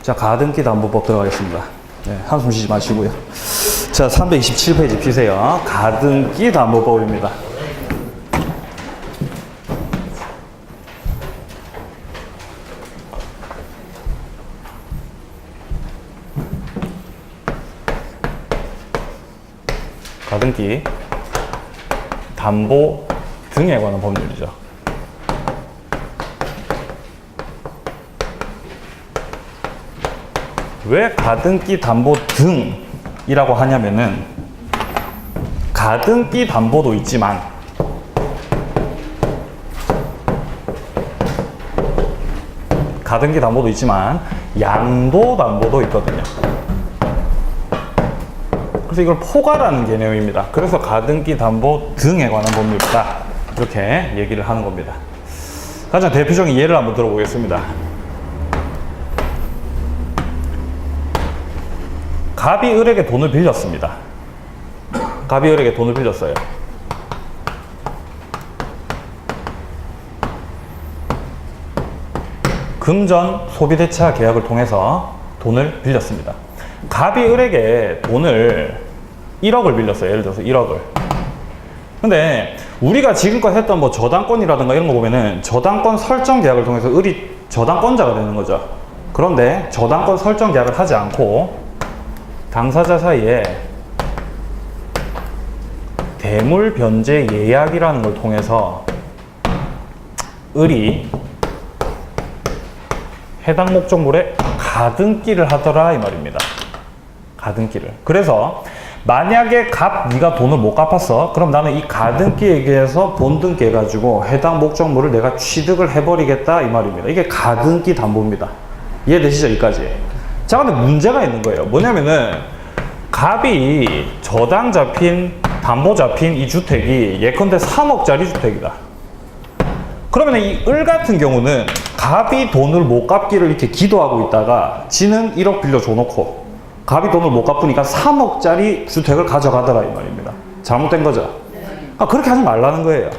자, 가등기 담보법 들어가겠습니다. 네, 한숨 쉬지 마시고요. 자, 327페이지 피세요. 가등기 담보법입니다. 가등기, 담보 등에 관한 법률이죠. 왜 가등기 담보 등이라고 하냐면은 가등기 담보도 있지만 양도 담보도 있거든요. 그래서 이걸 포괄하는 개념입니다. 그래서 가등기 담보 등에 관한 법률이다, 이렇게 얘기를 하는 겁니다. 가장 대표적인 예를 한번 들어보겠습니다. 갑이 을에게 돈을 빌렸습니다. 갑이 을에게 돈을 빌렸어요. 금전 소비대차 계약을 통해서 돈을 빌렸습니다. 갑이 을에게 돈을 1억을 빌렸어요. 예를 들어서 1억을. 근데 우리가 지금껏 했던 뭐 저당권이라든가 이런 거 보면은 저당권 설정 계약을 통해서 을이 저당권자가 되는 거죠. 그런데 저당권 설정 계약을 하지 않고 당사자 사이에 대물 변제 예약이라는 걸 통해서 을이 해당 목적물에 가등기를 하더라, 이 말입니다. 가등기를. 그래서 만약에 네가 돈을 못 갚았어. 그럼 나는 이 가등기에 의해서 본등기 해가지고 해당 목적물을 내가 취득을 해버리겠다, 이 말입니다. 이게 가등기 담보입니다. 이해되시죠? 여기까지. 자, 근데 문제가 있는 거예요. 뭐냐면은 갑이 저당 잡힌, 담보 잡힌 이 주택이 예컨대 3억짜리 주택이다. 그러면 이 을 같은 경우는 갑이 돈을 못 갚기를 이렇게 기도하고 있다가 지는 1억 빌려줘 놓고 갑이 돈을 못 갚으니까 3억짜리 주택을 가져가더라, 이 말입니다. 잘못된 거죠? 그렇게 하지 말라는 거예요.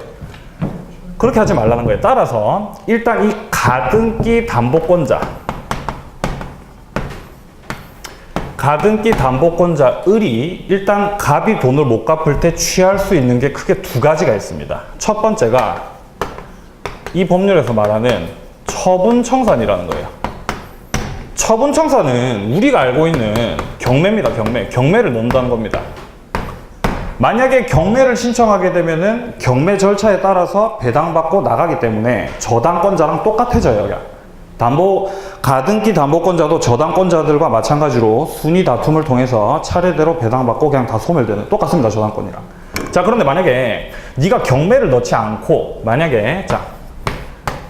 그렇게 하지 말라는 거예요. 따라서 일단 이 가등기 담보권자 을이 일단 갑이 돈을 못 갚을 때 취할 수 있는 게 크게 두 가지가 있습니다. 첫 번째가 이 법률에서 말하는 처분청산이라는 거예요. 처분청산은 우리가 알고 있는 경매입니다. 경매를 넣는다는 겁니다. 만약에 경매를 신청하게 되면은 경매 절차에 따라서 배당받고 나가기 때문에 저당권자랑 똑같아져요. 가등기 담보권자도 저당권자들과 마찬가지로 순위 다툼을 통해서 차례대로 배당받고 그냥 다 소멸되는, 똑같습니다. 저당권이랑. 자, 그런데 만약에 네가 경매를 넣지 않고 만약에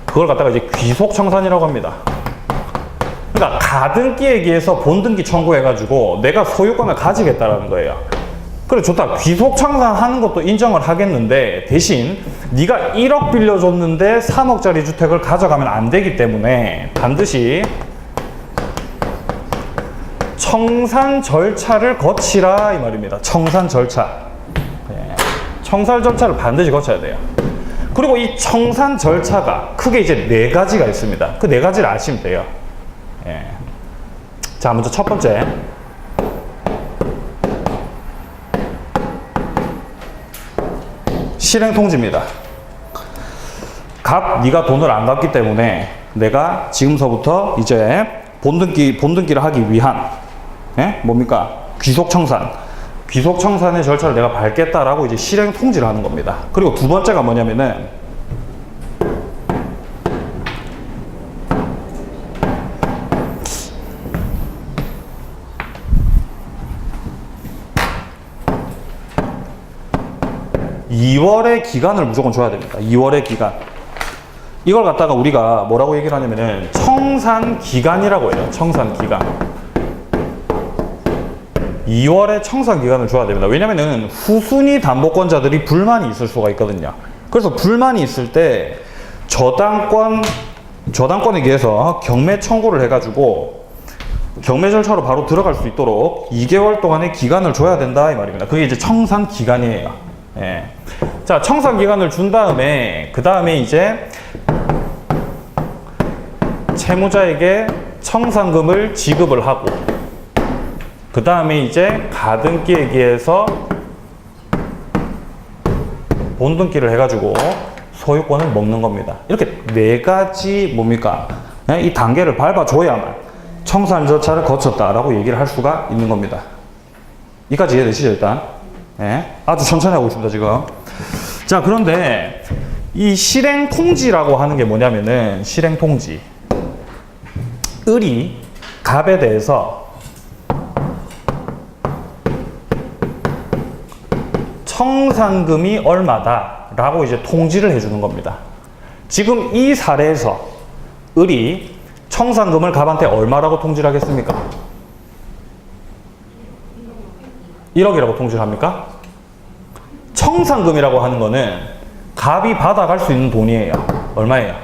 그걸 갖다가 이제 귀속청산이라고 합니다. 그러니까 가등기에 의해서 본등기 청구해가지고 내가 소유권을 가지겠다라는 거예요. 그래, 좋다. 귀속청산하는 것도 인정을 하겠는데 대신 네가 1억 빌려줬는데 3억짜리 주택을 가져가면 안 되기 때문에 반드시 청산 절차를 거치라, 이 말입니다. 청산 절차. 청산 절차를 반드시 거쳐야 돼요. 그리고 이 청산 절차가 크게 이제 4가지가 있습니다. 그 4가지를 아시면 돼요. 자, 먼저 첫 번째. 실행통지입니다. 네가 돈을 안 갚기 때문에 내가 지금서부터 이제 본등기를 하기 위한, 뭡니까? 귀속청산의 절차를 내가 밟겠다라고 이제 실행통지를 하는 겁니다. 그리고 두 번째가 뭐냐면은, (2월의) 기간을 무조건 줘야 됩니다. 2월의 기간. 이걸 갖다가 우리가 뭐라고 얘기를 하냐면은 청산기간이라고 해요. 청산기간. 2월의 청산기간을 줘야 됩니다. 왜냐면은 후순위 담보권자들이 불만이 있을 수가 있거든요. 그래서 불만이 있을 때 저당권에 의해서 경매 청구를 해가지고 경매 절차로 바로 들어갈 수 있도록 2개월 동안의 기간을 줘야 된다, 이 말입니다. 그게 이제 청산기간이에요. 자, 청산기간을 준 다음에 그 다음에 이제 채무자에게 청산금을 지급을 하고 그 다음에 이제 가등기에 의해서 본등기를 해가지고 소유권을 먹는 겁니다. 이렇게 네 가지 뭡니까? 이 단계를 밟아줘야만 청산 절차를 거쳤다라고 얘기를 할 수가 있는 겁니다. 이까지 이해되시죠, 일단? 네, 아주 천천히 하고 있습니다, 지금. 자, 그런데 이 실행통지라고 하는 게 뭐냐면은, 실행통지. 을이 갑에 대해서 청산금이 얼마다 라고 이제 통지를 해주는 겁니다. 지금 이 사례에서 을이 청산금을 갑한테 얼마라고 통지를 하겠습니까? 1억이라고 통지를 합니까? 청산금이라고 하는 거는 갑이 받아갈 수 있는 돈이에요. 얼마예요?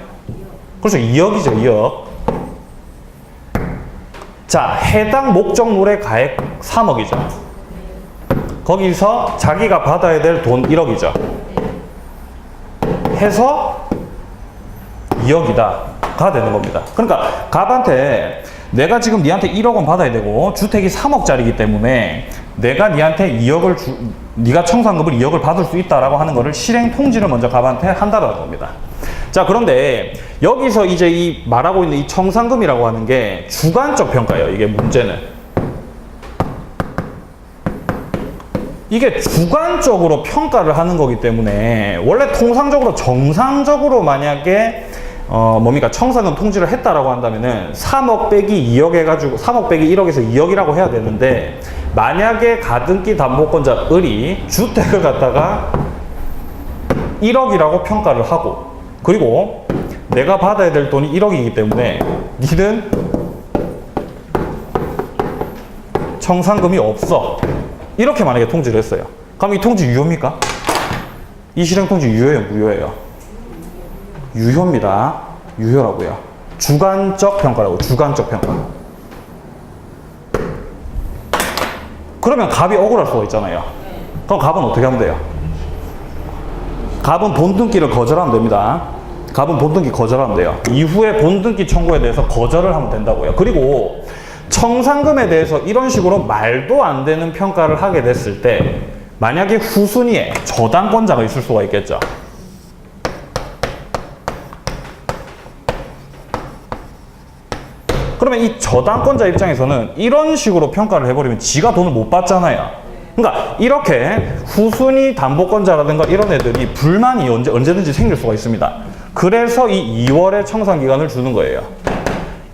그렇죠. 2억이죠. 2억. 자, 해당 목적물의 가액 3억이죠. 거기서 자기가 받아야 될 돈 1억이죠. 해서 2억이다가 되는 겁니다. 그러니까 갑한테 내가 지금 니한테 1억 원 받아야 되고 주택이 3억짜리이기 때문에 내가 니한테 2억을 니가 청산금을 2억을 받을 수 있다라고 하는 거를 실행 통지를 먼저 갑한테 한다라는 겁니다. 자, 그런데 여기서 이제 이 말하고 있는 이 청산금이라고 하는 게 주관적 평가예요. 이게 문제는. 이게 주관적으로 평가를 하는 거기 때문에 원래 통상적으로 정상적으로 만약에 뭡니까 청산금 통지를 했다라고 한다면은 3억 빼기 2억 해가지고 3억 빼기 1억에서 2억이라고 해야 되는데 만약에 가등기 담보권자 을이 주택을 갖다가 1억이라고 평가를 하고 그리고 내가 받아야 될 돈이 1억이기 때문에 니는 청산금이 없어 이렇게 만약에 통지를 했어요. 그럼 이 통지 유효입니까? 이 실행 통지 유효예요, 무효예요? 유효입니다. 유효라고요. 주관적 평가라고, 주관적 평가. 그러면 갑이 억울할 수가 있잖아요. 그럼 갑은 어떻게 하면 돼요? 갑은 본등기를 거절하면 됩니다. 갑은 본등기 거절하면 돼요. 이후에 본등기 청구에 대해서 거절을 하면 된다고요. 그리고 청산금에 대해서 이런 식으로 말도 안 되는 평가를 하게 됐을 때 만약에 후순위에 저당권자가 있을 수가 있겠죠. 그러면 이 저당권자 입장에서는 이런 식으로 평가를 해버리면 지가 돈을 못 받잖아요. 그러니까 이렇게 후순위 담보권자라든가 이런 애들이 불만이 언제든지 생길 수가 있습니다. 그래서 이 2월의 청산기간을 주는 거예요.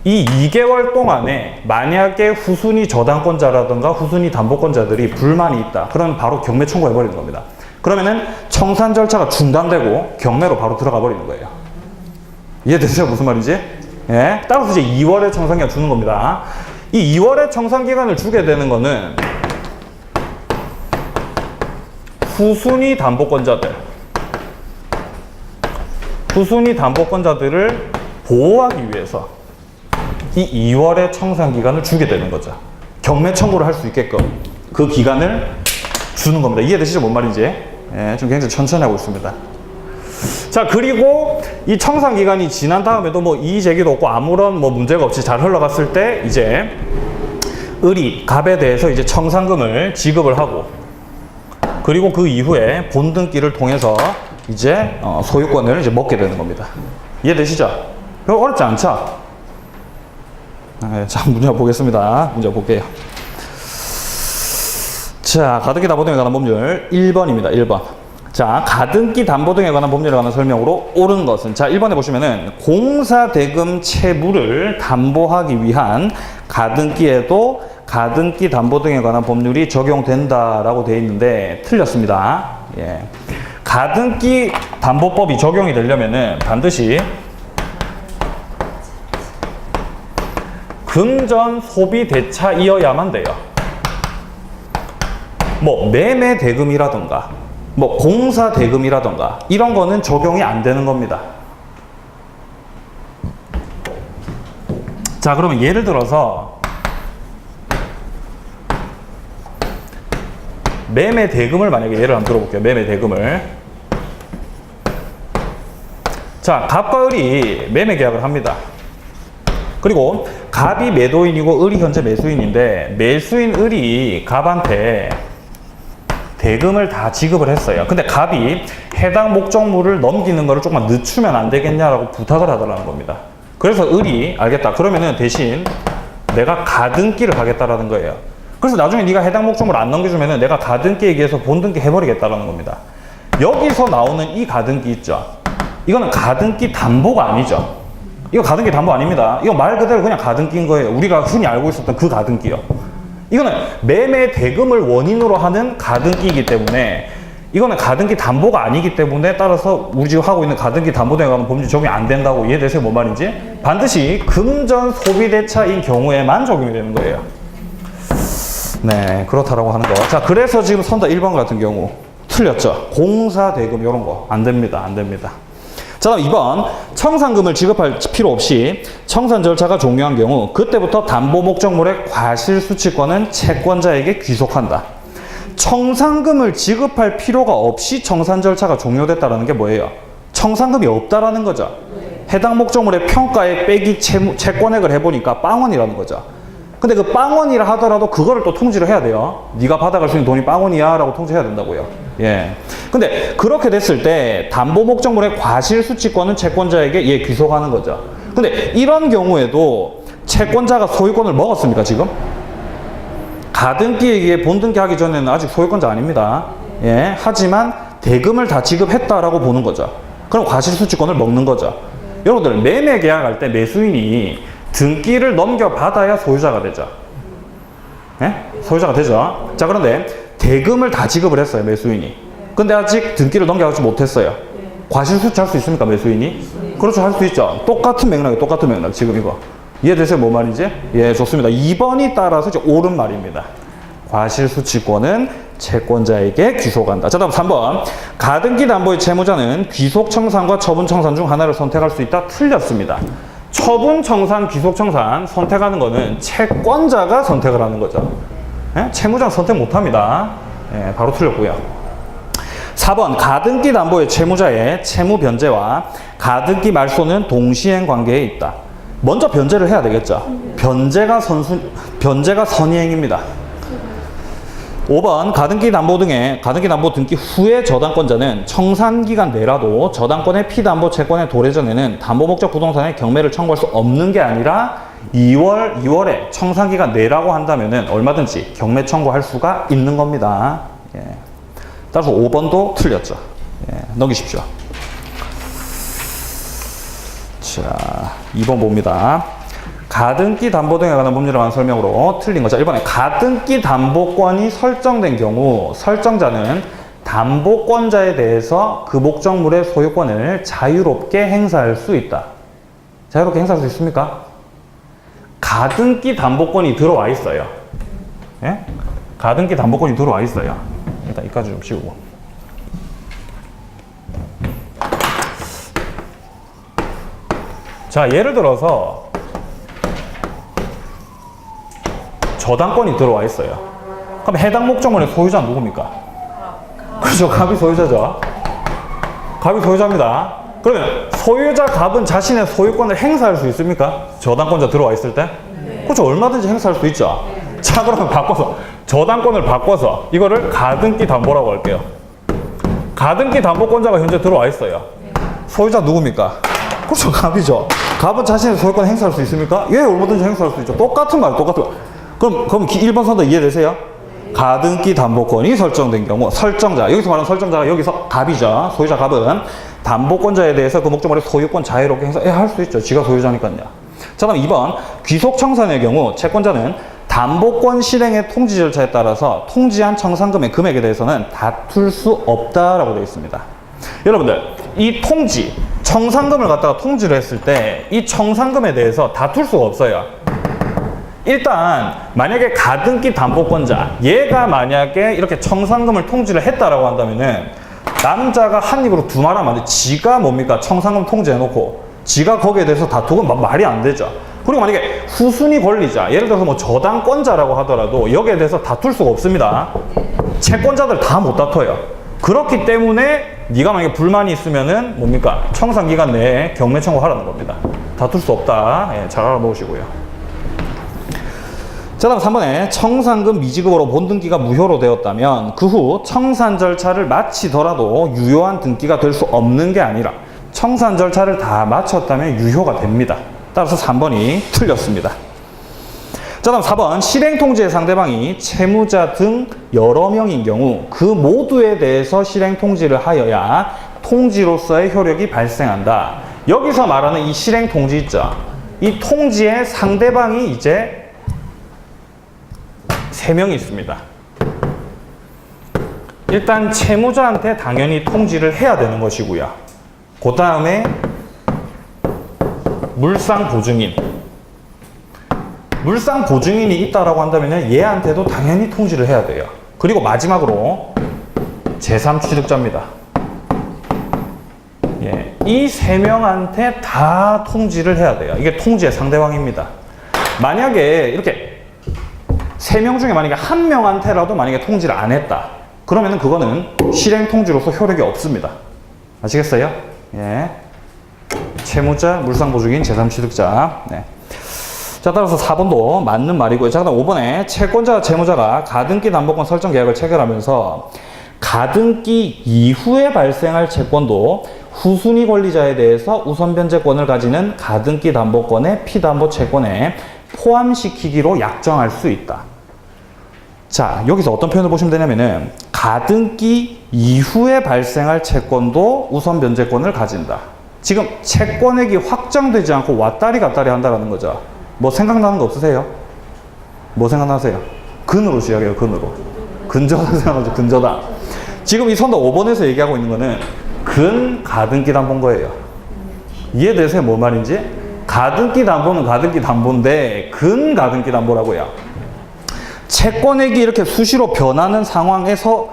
이 2개월 동안에 만약에 후순위 저당권자라든가 후순위 담보권자들이 불만이 있다. 그러면 바로 경매 청구해버리는 겁니다. 그러면은 청산 절차가 중단되고 경매로 바로 들어가 버리는 거예요. 이해되세요? 무슨 말인지? 예? 따라서 이제 2월의 청산기간 주는 겁니다. 이 2월의 청산기간을 주게 되는 거는 후순위 담보권자들을 보호하기 위해서 이 2월의 청산기간을 주게 되는 거죠. 경매 청구를 할 수 있게끔 그 기간을 주는 겁니다. 이해되시죠? 뭔 말인지? 예, 좀 굉장히 천천히 하고 있습니다. 자, 그리고 이 청산기간이 지난 다음에도 뭐 이의제기도 없고 아무런 뭐 문제가 없이 잘 흘러갔을 때 이제 을이 갑에 대해서 이제 청산금을 지급을 하고 그리고 그 이후에 본등기를 통해서 이제 소유권을 이제 먹게 되는 겁니다. 이해되시죠? 별로 어렵지 않죠? 네, 자, 문제 보겠습니다. 문제 볼게요. 자, 가등기 담보 등에 관한 법률 1번입니다. 1번. 자, 가등기 담보 등에 관한 법률에 관한 설명으로 옳은 것은 자, 1번에 보시면은 공사대금 채무를 담보하기 위한 가등기에도 가등기 담보 등에 관한 법률이 적용된다라고 되어 있는데 틀렸습니다. 예. 가등기 담보법이 적용이 되려면은 반드시 금전 소비 대차이어야만 돼요. 뭐 매매 대금이라던가 뭐 공사 대금이라던가 이런 거는 적용이 안 되는 겁니다. 자, 그러면 예를 들어서 매매 대금을 만약에 예를 한번 들어볼게요. 매매 대금을. 자, 갑과 을이 매매 계약을 합니다. 그리고 갑이 매도인이고 을이 현재 매수인인데 매수인 을이 갑한테 대금을 다 지급을 했어요. 근데 갑이 해당 목적물을 넘기는 거를 조금만 늦추면 안 되겠냐라고 부탁을 하더라는 겁니다. 그래서 을이 알겠다. 그러면은 대신 내가 가등기를 하겠다라는 거예요. 그래서 나중에 네가 해당 목적물을 안 넘겨주면은 내가 가등기에 의해서 본등기 해버리겠다라는 겁니다. 여기서 나오는 이 가등기 있죠. 이거는 가등기 담보가 아니죠. 이거 가등기 담보 아닙니다. 이거 말 그대로 그냥 가등기인 거예요. 우리가 흔히 알고 있었던 그 가등기요. 이거는 매매 대금을 원인으로 하는 가등기이기 때문에 이거는 가등기 담보가 아니기 때문에 따라서 우리 지금 하고 있는 가등기 담보 등에 관한 법률 적용이 안 된다고 이해되세요? 뭔 말인지? 반드시 금전 소비대차인 경우에만 적용이 되는 거예요. 네, 그렇다라고 하는 거. 자, 그래서 지금 선다 1번 같은 경우 틀렸죠. 공사 대금 이런 거 안 됩니다. 안 됩니다. 자, 다음 2번. 청산금을 지급할 필요 없이 청산 절차가 종료한 경우 그때부터 담보 목적물의 과실수취권은 채권자에게 귀속한다. 청산금을 지급할 필요가 없이 청산 절차가 종료됐다는 게 뭐예요? 청산금이 없다라는 거죠. 해당 목적물의 평가에 빼기 채권액을 해보니까 빵원이라는 거죠. 근데 그 빵원이라 하더라도 그거를 또 통지를 해야 돼요. 네가 받아갈 수 있는 돈이 빵원이야 라고 통지해야 된다고요. 예. 근데 그렇게 됐을 때 담보 목적물의 과실수취권은 채권자에게 귀속하는 거죠. 근데 이런 경우에도 채권자가 소유권을 먹었습니까 지금? 가등기에 의해 본등기 하기 전에는 아직 소유권자 아닙니다. 예. 하지만 대금을 다 지급했다라고 보는 거죠. 그럼 과실수취권을 먹는 거죠. 여러분들 매매 계약할 때 매수인이 등기를 넘겨받아야 소유자가 되죠. 예? 소유자가 되죠. 자, 그런데 대금을 다 지급을 했어요, 매수인이. 근데 아직 등기를 넘겨가지 못했어요. 과실수취할 수 있습니까, 매수인이? 그렇죠, 할 수 있죠. 똑같은 맥락이에요, 똑같은 맥락. 지금 이거. 이해되세요, 뭔 말인지? 예, 좋습니다. 2번이 따라서 이제 옳은 말입니다. 과실수취권은 채권자에게 귀속한다. 자, 다음 3번. 가등기 담보의 채무자는 귀속청산과 처분청산 중 하나를 선택할 수 있다. 틀렸습니다. 처분청산, 귀속청산 선택하는 거는 채권자가 선택을 하는 거죠. 예? 채무자는 선택 못합니다. 예, 바로 틀렸고요. 4번. 가등기 담보의 채무자의 채무 변제와 가등기 말소는 동시행 관계에 있다. 먼저 변제를 해야 되겠죠. 변제가 선의행입니다. 5번. 가등기 담보 등기 후에 저당권자는 청산기간 내라도 저당권의 피담보 채권의 도래 전에는 담보 목적 부동산에 경매를 청구할 수 없는 게 아니라 2월에 청산기간 내라고 한다면은 얼마든지 경매 청구할 수가 있는 겁니다. 예. 따라서 5번도 틀렸죠. 예. 넘기십시오. 자, 2번 봅니다. 가등기 담보 등에 관한 법률에 관한 설명으로 틀린 거죠. 1번에 가등기 담보권이 설정된 경우 설정자는 담보권자에 대해서 그 목적물의 소유권을 자유롭게 행사할 수 있다. 자유롭게 행사할 수 있습니까? 가등기 담보권이 들어와 있어요. 예? 가등기 담보권이 들어와 있어요. 일단 이까지 좀 씌우고. 자, 예를 들어서 저당권이 들어와 있어요. 그럼 해당 목적물의 소유자는 누굽니까? 그렇죠. 갑이 소유자죠. 갑이 소유자입니다. 그러면 소유자 갑은 자신의 소유권을 행사할 수 있습니까? 저당권자 들어와 있을 때? 네. 그렇죠. 얼마든지 행사할 수 있죠. 네. 자, 그러면 바꿔서 저당권을 바꿔서 이거를 가등기 담보라고 할게요. 가등기 담보권자가 현재 들어와 있어요. 소유자 누굽니까? 그렇죠. 갑이죠. 갑은 자신의 소유권 행사할 수 있습니까? 예, 얼마든지 행사할 수 있죠. 똑같은 말, 똑같은 말. 그럼 1번 선도 이해되세요? 가등기 담보권이 설정된 경우 설정자, 여기서 말하는 설정자가 여기서 갑이죠. 소유자 갑은 담보권자에 대해서 그 목적물의 소유권 자유롭게 행사할 수 있죠. 지가 소유자니까요. 자, 다음 2번. 귀속청산의 경우 채권자는 담보권 실행의 통지 절차에 따라서 통지한 청산금의 금액에 대해서는 다툴 수 없다라고 되어 있습니다. 여러분들, 이 통지, 청산금을 갖다가 통지를 했을 때 이 청산금에 대해서 다툴 수가 없어요. 일단 만약에 가등기 담보권자 얘가 만약에 이렇게 청산금을 통지를 했다라고 한다면은 남자가 한 입으로 두 말 하면 안 돼. 지가 뭡니까? 청산금 통지해놓고 지가 거기에 대해서 다투고 말이 안 되죠. 그리고 만약에 후순위 권리자, 예를 들어서 뭐 저당권자라고 하더라도 여기에 대해서 다툴 수가 없습니다. 채권자들 다 못 다퉈요. 그렇기 때문에 네가 만약에 불만이 있으면은 뭡니까? 청산기간 내에 경매 청구하라는 겁니다. 다툴 수 없다. 예, 잘 알아놓으시고요. 자, 다음 3번에 청산금 미지급으로 본등기가 무효로 되었다면 그 후 청산 절차를 마치더라도 유효한 등기가 될 수 없는 게 아니라 청산 절차를 다 마쳤다면 유효가 됩니다. 따라서 3번이 틀렸습니다. 자, 다음 4번 실행통지의 상대방이 채무자 등 여러 명인 경우 그 모두에 대해서 실행통지를 하여야 통지로서의 효력이 발생한다. 여기서 말하는 이 실행통지 있죠. 이 통지의 상대방이 이제 3명이 있습니다. 일단 채무자한테 당연히 통지를 해야 되는 것이고요. 그 다음에 물상보증인. 물상보증인이 있다라고 한다면 얘한테도 당연히 통지를 해야 돼요. 그리고 마지막으로 제3취득자입니다. 예, 이 3명한테 다 통지를 해야 돼요. 이게 통지의 상대방입니다. 만약에 이렇게 3명 중에 만약에 1명한테라도 만약에 통지를 안 했다. 그러면은 그거는 실행통지로서 효력이 없습니다. 아시겠어요? 예. 채무자, 물상보증인, 제3취득자. 네. 자, 따라서 4번도 맞는 말이고요. 자, 그다음 5번에 채권자와 채무자가 가등기 담보권 설정 계약을 체결하면서 가등기 이후에 발생할 채권도 후순위 권리자에 대해서 우선 변제권을 가지는 가등기 담보권의 피담보 채권에 포함시키기로 약정할 수 있다. 자, 여기서 어떤 표현을 보시면 되냐면은 가등기 이후에 발생할 채권도 우선 변제권을 가진다. 지금 채권액이 확정되지 않고 왔다리 갔다리 한다는 거죠. 뭐 생각나는 거 없으세요? 뭐 생각나세요? 근으로 시작해요. 근으로. 근저당 생각나죠. 근저당. 지금 이 선도 5번에서 얘기하고 있는 거는 근 가등기 담보인 거예요. 이해되세요? 뭔 말인지? 가등기 담보는 가등기 담보인데 근 가등기 담보라고요. 채권액이 이렇게 수시로 변하는 상황에서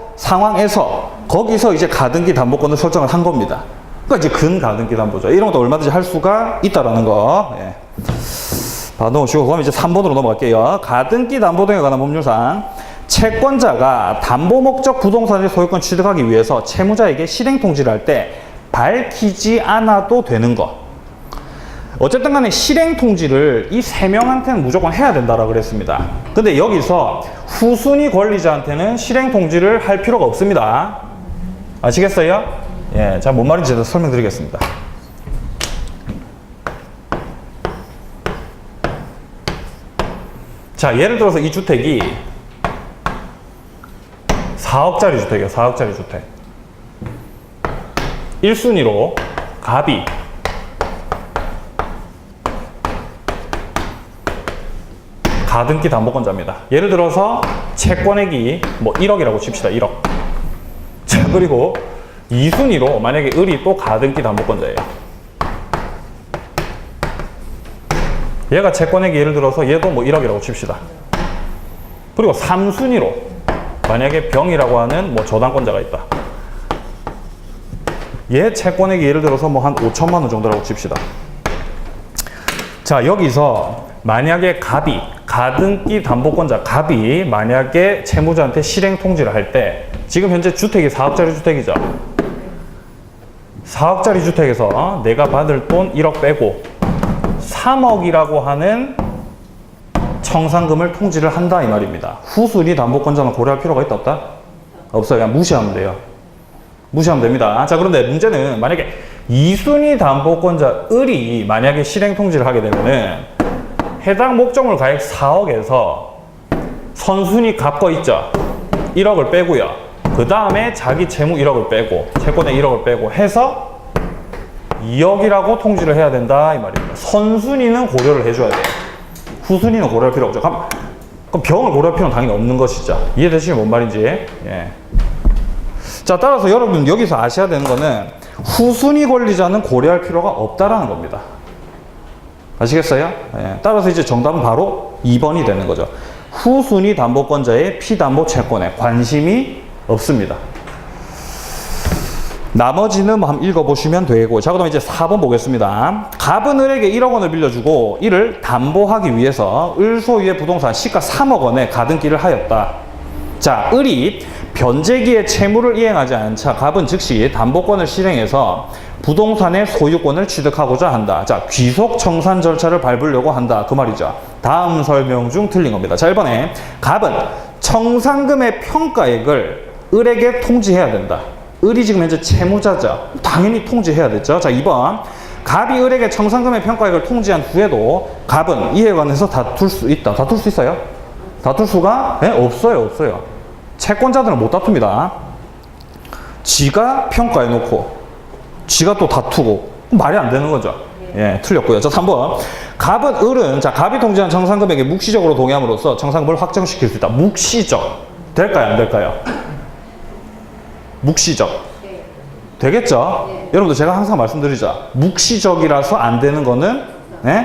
거기서 이제 가등기 담보권을 설정을 한 겁니다. 그러니까 이제 근 가등기 담보죠. 이런 것도 얼마든지 할 수가 있다라는 거. 예. 봐놓으시고 그럼 이제 3번으로 넘어갈게요. 가등기 담보 등에 관한 법률상 채권자가 담보 목적 부동산의 소유권 취득하기 위해서 채무자에게 실행통지를 할 때 밝히지 않아도 되는 것. 어쨌든 간에 실행통지를 이 3명한테는 무조건 해야 된다라고 그랬습니다. 근데 여기서 후순위 권리자한테는 실행통지를 할 필요가 없습니다. 아시겠어요? 예, 자, 뭔 말인지 설명드리겠습니다. 자, 예를 들어서 이 주택이 4억짜리 주택이에요. 4억짜리 주택. 1순위로 갑이 가등기 담보권자입니다. 예를 들어서 채권액이 뭐 1억이라고 칩시다. 1억. 자, 그리고 2순위로 만약에 을이 또 가등기 담보권자예요. 얘가 채권액이 예를 들어서 얘도 뭐 1억이라고 칩시다. 그리고 3순위로 만약에 병이라고 하는 뭐 저당권자가 있다. 얘 채권액이 예를 들어서 뭐 한 5천만 원 정도라고 칩시다. 자, 여기서 만약에 갑이 가등기 담보권자 갑이 만약에 채무자한테 실행통지를 할 때 지금 현재 주택이 4억짜리 주택이죠. 4억짜리 주택에서 내가 받을 돈 1억 빼고 3억이라고 하는 청산금을 통지를 한다 이 말입니다. 후순위 담보권자는 고려할 필요가 있다 없다? 없어요. 그냥 무시하면 돼요. 무시하면 됩니다. 자, 그런데 문제는 만약에 2순위 담보권자 을이 만약에 실행통지를 하게 되면은 해당 목적물 가액 4억에서 선순위 갑 거 있죠. 1억을 빼고요. 그 다음에 자기 채무 1억을 빼고 채권의 1억을 빼고 해서 2억이라고 통지를 해야 된다 이 말입니다. 선순위는 고려를 해줘야 돼요. 후순위는 고려할 필요 없죠. 그럼 병을 고려할 필요는 당연히 없는 것이죠. 이해되시면 뭔 말인지. 예. 자, 따라서 여러분 여기서 아셔야 되는 거는 후순위 권리자는 고려할 필요가 없다라는 겁니다. 아시겠어요? 예. 따라서 이제 정답은 바로 2번이 되는 거죠. 후순위 담보권자의 피담보 채권에 관심이 없습니다. 나머지는 뭐 한번 읽어보시면 되고. 자, 그럼 이제 4번 보겠습니다. 갑은 을에게 1억 원을 빌려주고 이를 담보하기 위해서 을 소유의 부동산 시가 3억 원에 가등기를 하였다. 자, 을이 변제기에 채무를 이행하지 않은 차 갑은 즉시 담보권을 실행해서 부동산의 소유권을 취득하고자 한다. 자, 귀속 청산 절차를 밟으려고 한다. 그 말이죠. 다음 설명 중 틀린 겁니다. 자, 1번에 갑은 청산금의 평가액을 을에게 통지해야 된다. 을이 지금 현재 채무자죠. 당연히 통지해야 되죠. 자, 2번. 갑이 을에게 청산금의 평가액을 통지한 후에도 갑은 이에 관해서 다툴 수 있다. 다툴 수 있어요? 다툴 수가? 네? 없어요. 채권자들은 못 다툽니다. 지가 평가해놓고 지가 또 다투고 말이 안 되는 거죠. 예, 틀렸고요. 자, 3번. 갑은 을은 자, 갑이 통지한 청산금액에 묵시적으로 동의함으로써 청산금을 확정시킬 수 있다. 묵시적. 될까요? 안 될까요? 묵시적. 되겠죠? 여러분들 제가 항상 말씀드리죠. 묵시적이라서 안 되는 거는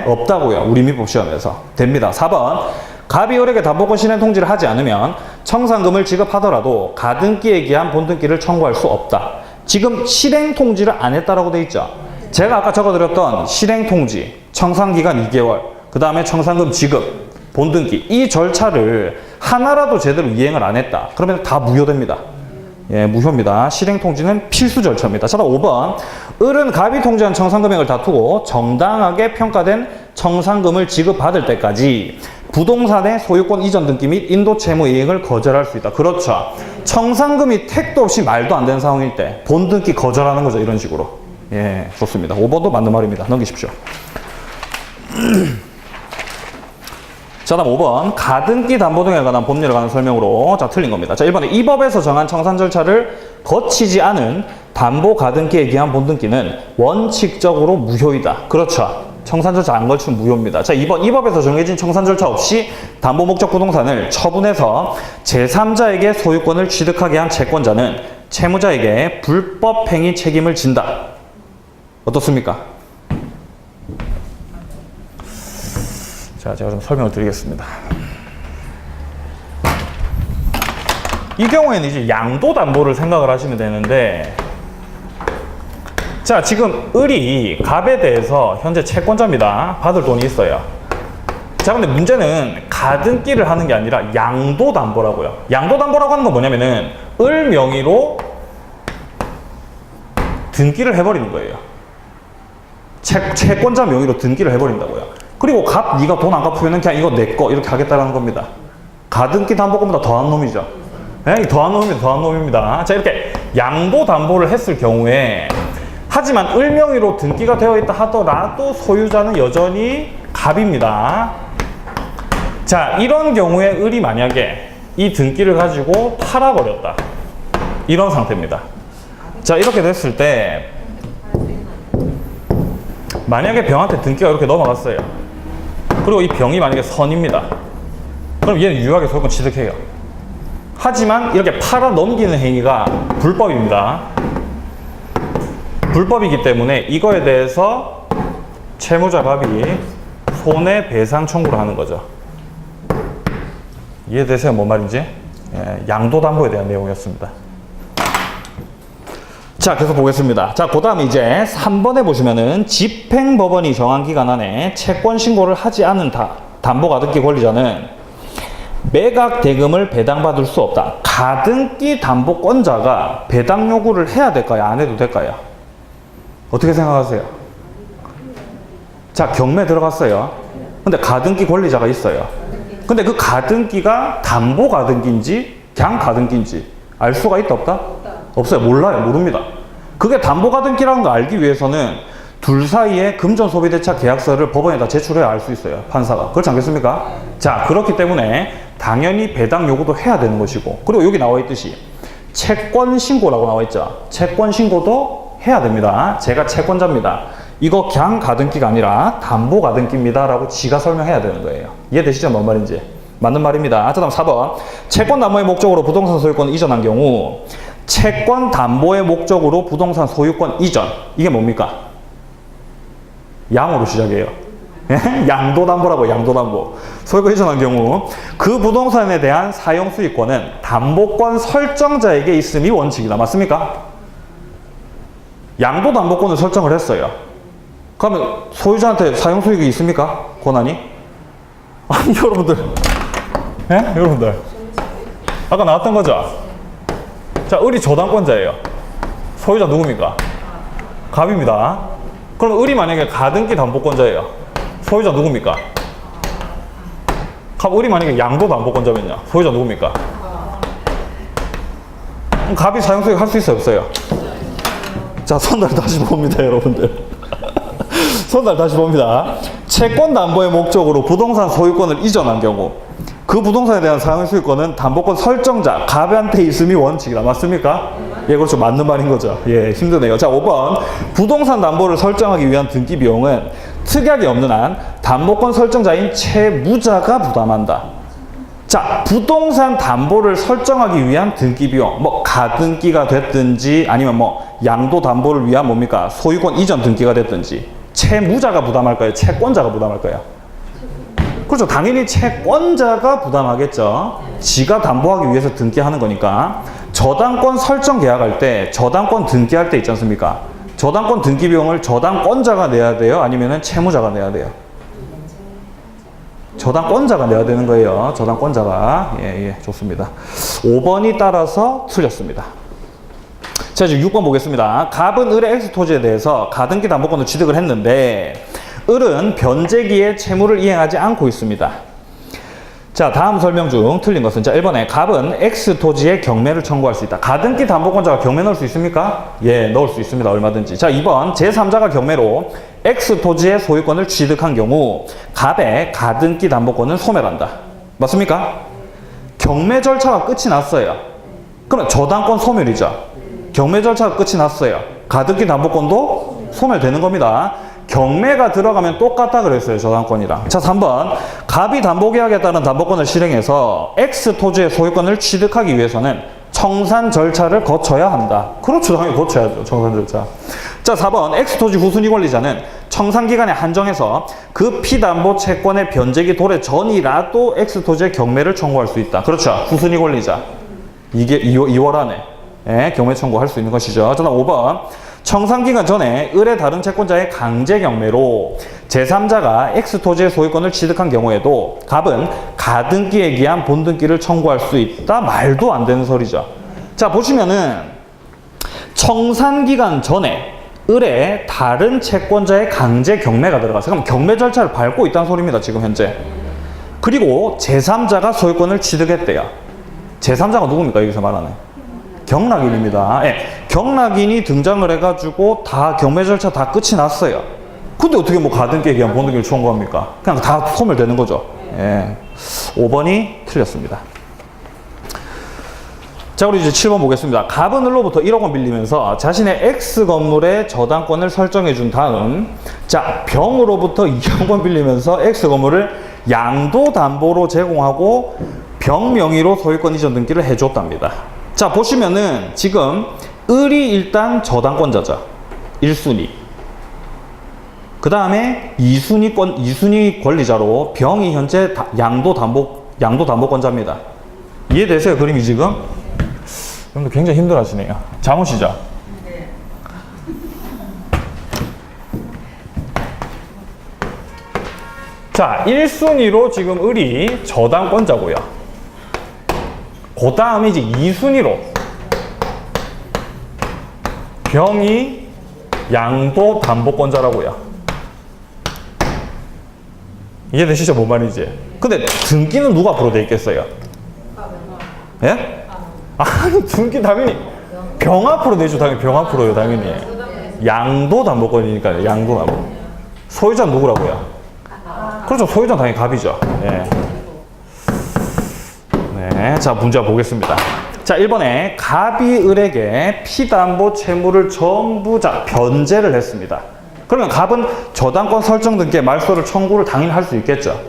없다고요. 우리 민법 시험에서. 됩니다. 4번. 갑이 을에게 담보권 실행 통지를 하지 않으면 청산금을 지급하더라도 가등기에 기한 본등기를 청구할 수 없다. 지금 실행 통지를 안 했다라고 돼 있죠. 제가 아까 적어드렸던 실행 통지, 청산기간 2개월, 그 다음에 청산금 지급, 본등기 이 절차를 하나라도 제대로 이행을 안 했다. 그러면 다 무효됩니다. 예, 무효입니다. 실행 통지는 필수 절차입니다. 자, 5번. 을은 갑이 통지한 청산금액을 다투고 정당하게 평가된 청산금을 지급받을 때까지 부동산의 소유권 이전 등기 및 인도 채무 이행을 거절할 수 있다. 그렇죠. 청산금이 택도 없이 말도 안 되는 상황일 때 본등기 거절하는 거죠. 이런 식으로. 예, 좋습니다. 5번도 맞는 말입니다. 넘기십시오. 자, 다음 5번. 가등기 담보 등에 관한 법률에 관한 설명으로 자, 틀린 겁니다. 자, 1번에 이 법에서 정한 청산 절차를 거치지 않은 담보 가등기에 기한 본등기는 원칙적으로 무효이다. 그렇죠. 청산 절차 안 걸치면 무효입니다. 자, 2번. 이 법에서 정해진 청산 절차 없이 담보 목적 부동산을 처분해서 제3자에게 소유권을 취득하게 한 채권자는 채무자에게 불법 행위 책임을 진다. 어떻습니까? 자, 제가 좀 설명을 드리겠습니다. 이 경우에는 이제 양도담보를 생각을 하시면 되는데, 자, 지금 을이 갑에 대해서 현재 채권자입니다. 받을 돈이 있어요. 자, 근데 문제는 가등기를 하는 게 아니라 양도담보라고요. 양도담보라고 하는 건 뭐냐면은 을 명의로 등기를 해버리는 거예요. 채권자 명의로 등기를 해버린다고요. 그리고 갑, 네가 돈 안 갚으면 그냥 이거 내 거 이렇게 하겠다라는 겁니다. 가등기 담보권보다 더한 놈이죠. 네, 더한 놈입니다. 자, 이렇게 양도담보를 했을 경우에 하지만 을 명의로 등기가 되어 있다 하더라도 소유자는 여전히 갑입니다. 자, 이런 경우에 을이 만약에 이 등기를 가지고 팔아버렸다. 이런 상태입니다. 자, 이렇게 됐을 때 만약에 병한테 등기가 이렇게 넘어갔어요. 그리고 이 병이 만약에 선입니다. 그럼 얘는 유효하게 소유권 취득해요. 하지만 이렇게 팔아 넘기는 행위가 불법입니다. 불법이기 때문에 이거에 대해서 채무자 갑이 손해배상 청구를 하는 거죠. 이해되세요? 뭔 말인지? 예, 양도담보에 대한 내용이었습니다. 자, 계속 보겠습니다. 자, 그 다음에 이제 3번에 보시면은 집행법원이 정한 기간 안에 채권 신고를 하지 않은 담보 가등기 권리자는 매각 대금을 배당받을 수 없다. 가등기 담보권자가 배당 요구를 해야 될까요? 안 해도 될까요? 어떻게 생각하세요? 자, 경매 들어갔어요. 근데 가등기 권리자가 있어요. 근데 그 가등기가 담보 가등기인지 그냥 가등기인지 알 수가 있다 없다? 없어요. 몰라요. 모릅니다. 그게 담보 가등기라는 걸 알기 위해서는 둘 사이에 금전 소비대차 계약서를 법원에다 제출해야 알 수 있어요. 판사가. 그렇지 않겠습니까? 자, 그렇기 때문에 당연히 배당 요구도 해야 되는 것이고, 그리고 여기 나와 있듯이 채권 신고라고 나와 있죠. 채권 신고도 해야 됩니다. 제가 채권자입니다. 이거 그냥 가등기가 아니라 담보 가등기입니다 라고 지가 설명해야 되는 거예요. 이해되시죠? 뭔 말인지? 맞는 말입니다. 자, 다음 4번. 채권 담보의 목적으로 부동산 소유권을 이전한 경우 채권 담보의 목적으로 부동산 소유권 이전. 이게 뭡니까? 양으로 시작해요. 양도담보라고. 양도담보. 소유권 이전한 경우 그 부동산에 대한 사용 수익권은 담보권 설정자에게 있음이 원칙이다. 맞습니까? 양도담보권을 설정을 했어요. 그러면 소유자한테 사용 수익이 있습니까? 권한이? 아니, 여러분들. 예? 여러분들. 아까 나왔던 거죠? 자, 을이 저당권자예요. 소유자 누굽니까? 갑입니다. 그럼 을이 만약에 가등기 담보권자예요. 소유자 누굽니까? 을이 만약에 양도 담보권자면요. 소유자 누굽니까? 그럼 갑이 사용소유 할 수 있어요, 없어요? 자, 손날 다시 봅니다, 여러분들. 손날 다시 봅니다. 채권 담보의 목적으로 부동산 소유권을 이전한 경우 그 부동산에 대한 사용소유권은 담보권 설정자 갑한테 있음이 원칙이다. 맞습니까? 예, 그렇죠. 맞는 말인 거죠. 예, 힘드네요. 자, 5번. 부동산 담보를 설정하기 위한 등기 비용은 특약이 없는 한 담보권 설정자인 채무자가 부담한다. 자, 부동산 담보를 설정하기 위한 등기 비용, 뭐 가등기가 됐든지 아니면 뭐 양도 담보를 위한 뭡니까? 소유권 이전 등기가 됐든지 채무자가 부담할까요? 채권자가 부담할까요? 그렇죠. 당연히 채권자가 부담하겠죠. 지가 담보하기 위해서 등기하는 거니까. 저당권 설정 계약할 때, 저당권 등기할 때 있지 않습니까? 저당권 등기 비용을 저당권자가 내야 돼요? 아니면 채무자가 내야 돼요? 저당권자가 내야 되는 거예요. 저당권자가. 예, 좋습니다. 5번이 따라서 틀렸습니다. 자, 이제 6번 보겠습니다. 갑은 을의 X토지에 대해서 가등기 담보권을 취득을 했는데 을은 변제기에 채무를 이행하지 않고 있습니다. 자, 다음 설명 중 틀린 것은, 자, 1번에 갑은 X토지에 경매를 청구할 수 있다. 가등기 담보권자가 경매 넣을 수 있습니까? 예, 넣을 수 있습니다. 얼마든지. 자, 2번 제3자가 경매로 X토지의 소유권을 취득한 경우 갑의 가등기 담보권은 소멸한다. 맞습니까? 경매 절차가 끝이 났어요. 그러면 저당권 소멸이죠. 경매 절차가 끝이 났어요. 가등기 담보권도 소멸되는 겁니다. 경매가 들어가면 똑같다 그랬어요. 저당권이랑. 자, 3번. 갑이 담보계약에 따른 담보권을 실행해서 X토지의 소유권을 취득하기 위해서는 청산 절차를 거쳐야 한다. 그렇죠. 당연히 거쳐야죠. 청산 절차. 자, 4번. X토지 후순위 권리자는 청산기간에 한정해서 그 피담보 채권의 변제기 도래 전이라도 X토지의 경매를 청구할 수 있다. 그렇죠. 후순위 권리자. 이게 2월 안에 경매 청구할 수 있는 것이죠. 자, 5번. 청산기간 전에 을의 다른 채권자의 강제 경매로 제3자가 X토지의 소유권을 취득한 경우에도 갑은 가등기에 기한 본등기를 청구할 수 있다. 말도 안 되는 소리죠. 자, 보시면은 청산기간 전에 을의 다른 채권자의 강제 경매가 들어갔어요. 그럼 경매 절차를 밟고 있다는 소리입니다. 지금 현재. 그리고 제3자가 소유권을 취득했대요. 제3자가 누굽니까? 여기서 말하는 경락인입니다. 예, 경락인이 등장을 해가지고 다 경매 절차 다 끝이 났어요. 근데 어떻게 뭐 가등기에 기한 본등기를 청구합니까? 그냥 다 소멸되는 거죠. 예, 5번이 틀렸습니다. 자, 우리 이제 7번 보겠습니다. 갑은 을로부터 1억 원 빌리면서 자신의 X 건물의 저당권을 설정해 준 다음, 자, 병으로부터 2억 원 빌리면서 X 건물을 양도 담보로 제공하고 병 명의로 소유권 이전 등기를 해줬답니다. 자, 보시면은 지금 을이 일단 저당권자죠. 1순위. 그 다음에 2순위 권리자로 병이 현재 양도 담보권자입니다. 이해되세요? 그림이 지금? 여러분들 굉장히 힘들어 하시네요. 잠오시죠? 네. 자, 1순위로 지금 을이 저당권자고요. 그 다음에 이제 2순위로 병이 양도 담보권자라고요. 이해되시죠? 뭔 말인지. 근데 등기는 누가 앞으로 돼 있겠어요? 예? 아니, 등기 당연히 병 앞으로 내죠. 당연히 병 앞으로요. 당연히. 양도 담보권이니까요. 양도 담보. 소유자 누구라고요? 그렇죠. 소유자 당연히 갑이죠. 예. 네, 자, 문제 보겠습니다. 자, 1번에 갑이 을에게 피담보 채무를 전부 변제를 했습니다. 그러면 갑은 저당권 설정 등기에 말소를 청구를 당연히 할 수 있겠죠.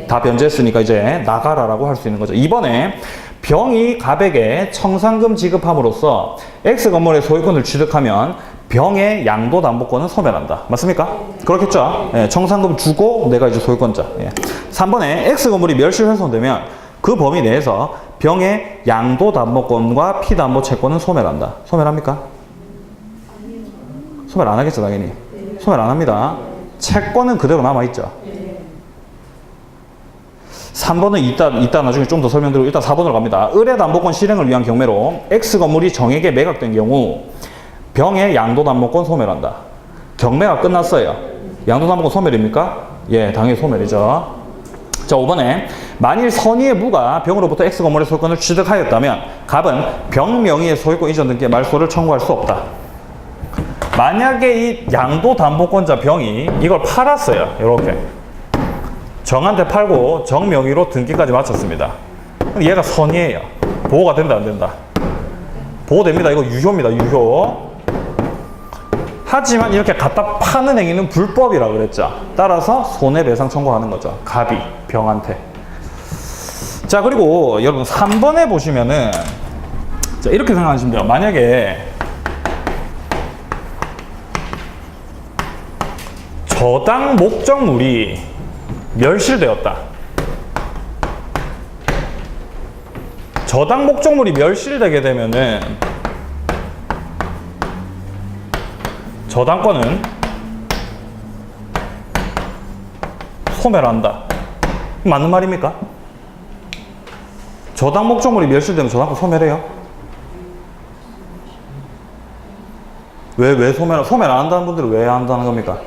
다 변제했으니까 이제 나가라라고 할 수 있는 거죠. 2번에 병이 갑에게 청산금 지급함으로써 X 건물의 소유권을 취득하면 병의 양도 담보권은 소멸한다. 맞습니까? 그렇겠죠. 예, 청산금 주고 내가 이제 소유권자. 예. 3번에 X 건물이 멸실훼손되면 그 범위 내에서 병의 양도 담보권과 피담보 채권은 소멸한다. 소멸합니까? 소멸 안 하겠죠, 당연히. 소멸 안 합니다. 채권은 그대로 남아있죠. 3번은 이따 나중에 좀 더 설명드리고 일단 4번으로 갑니다. 의뢰담보권 실행을 위한 경매로 X건물이 정액에 매각된 경우 병의 양도담보권 소멸한다. 경매가 끝났어요. 양도담보권 소멸입니까? 예, 당연히 소멸이죠. 자, 5번에 만일 선의의 무가 병으로부터 X건물의 소유권을 취득하였다면 갑은 병 명의의 소유권 이전 등기의 말소를 청구할 수 없다. 만약에 이 양도담보권자 병이 이걸 팔았어요. 이렇게 정한테 팔고 정 명의로 등기까지 마쳤습니다. 근데 얘가 선의예요. 보호가 된다 안 된다? 보호됩니다. 이거 유효입니다. 유효. 하지만 이렇게 갖다 파는 행위는 불법이라고 그랬죠. 따라서 손해배상 청구하는 거죠. 갑이 병한테. 자, 그리고 여러분 3번에 보시면은 자, 이렇게 생각하시면 돼요. 만약에 저당 목적물이 멸실되었다. 저당 목적물이 멸실되게 되면은 저당권은 소멸한다. 맞는 말입니까? 저당 목적물이 멸실되면 저당권 소멸해요? 왜 소멸 안 한다는 분들은 왜 안 한다는 겁니까?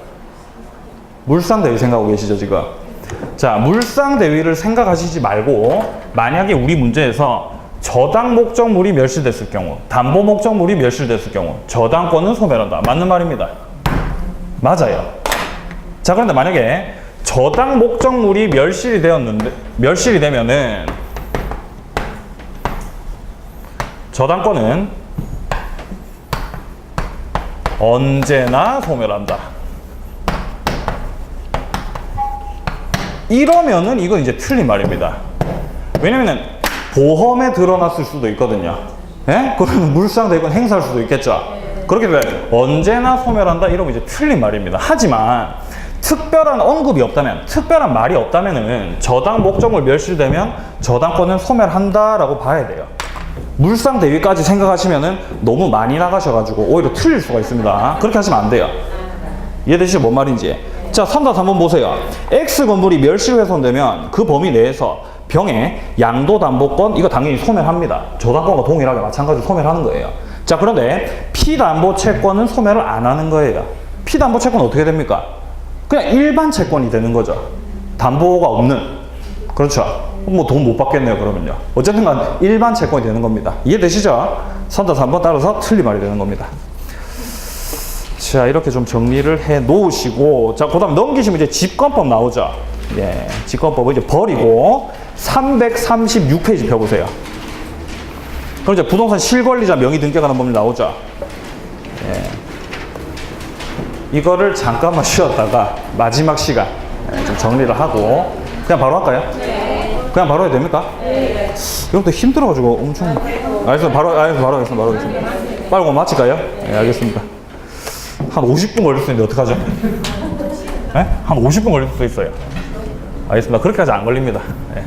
물상대위 생각하고 계시죠, 지금? 자, 물상대위를 생각하시지 말고 만약에 우리 문제에서 저당 목적물이 멸실됐을 경우, 담보 목적물이 멸실됐을 경우 저당권은 소멸한다. 맞는 말입니다. 맞아요. 자, 그런데 만약에 저당 목적물이 멸실이 되면은 저당권은 언제나 소멸한다. 이러면은 이건 이제 틀린 말입니다. 왜냐면은 보험에 드러났을 수도 있거든요. 예? 그러면 물상대위권 행사할 수도 있겠죠. 그렇게 되면 언제나 소멸한다 이러면 이제 틀린 말입니다. 하지만 특별한 언급이 없다면, 특별한 말이 없다면은 저당 목적물 멸실되면 저당권은 소멸한다라고 봐야 돼요. 물상대위까지 생각하시면은 너무 많이 나가셔가지고 오히려 틀릴 수가 있습니다. 그렇게 하시면 안 돼요. 이해되시죠? 뭔 말인지. 자, 3답 한번 보세요. X건물이 멸실훼손되면 그 범위 내에서 병의 양도담보권 이거 당연히 소멸합니다. 저당권과 동일하게 마찬가지로 소멸하는 거예요. 자, 그런데 피담보채권은 소멸을 안 하는 거예요. 피담보채권은 어떻게 됩니까? 그냥 일반 채권이 되는 거죠. 담보가 없는. 그렇죠. 뭐 돈 못 받겠네요, 그러면요. 어쨌든 간 일반 채권이 되는 겁니다. 이해되시죠? 3답 3번 따라서 틀린 말이 되는 겁니다. 자, 이렇게 좀 정리를 해 놓으시고, 자, 그 다음 넘기시면 이제 집권법 나오죠. 예, 집권법을 이제 버리고 336페이지 펴보세요. 그럼 이제 부동산 실권리자 명의 등기에 관한 법률 나오죠. 예. 이거를 잠깐만 쉬었다가 마지막 시간 좀 정리를 하고 그냥 바로 할까요? 네. 그냥 바로 해도 됩니까? 네. 이것도 힘들어가지고 엄청. 알겠습니다. 바로 하겠습니다. 빨리 그럼 마칠까요? 네, 알겠습니다. 한 50분 걸릴 수 있는데 어떡하죠? 네? 한 50분 걸릴 수도 있어요. 알겠습니다. 그렇게까지 안 걸립니다. 네.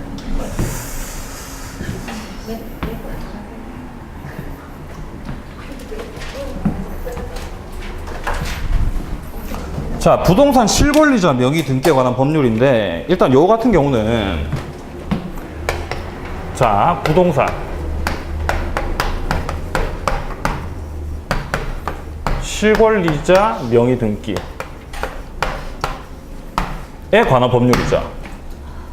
자, 부동산 실권리자 명의 등기에 관한 법률인데 일단 요 같은 경우는 자, 부동산 실권리자 명의 등기에 관한 법률이죠.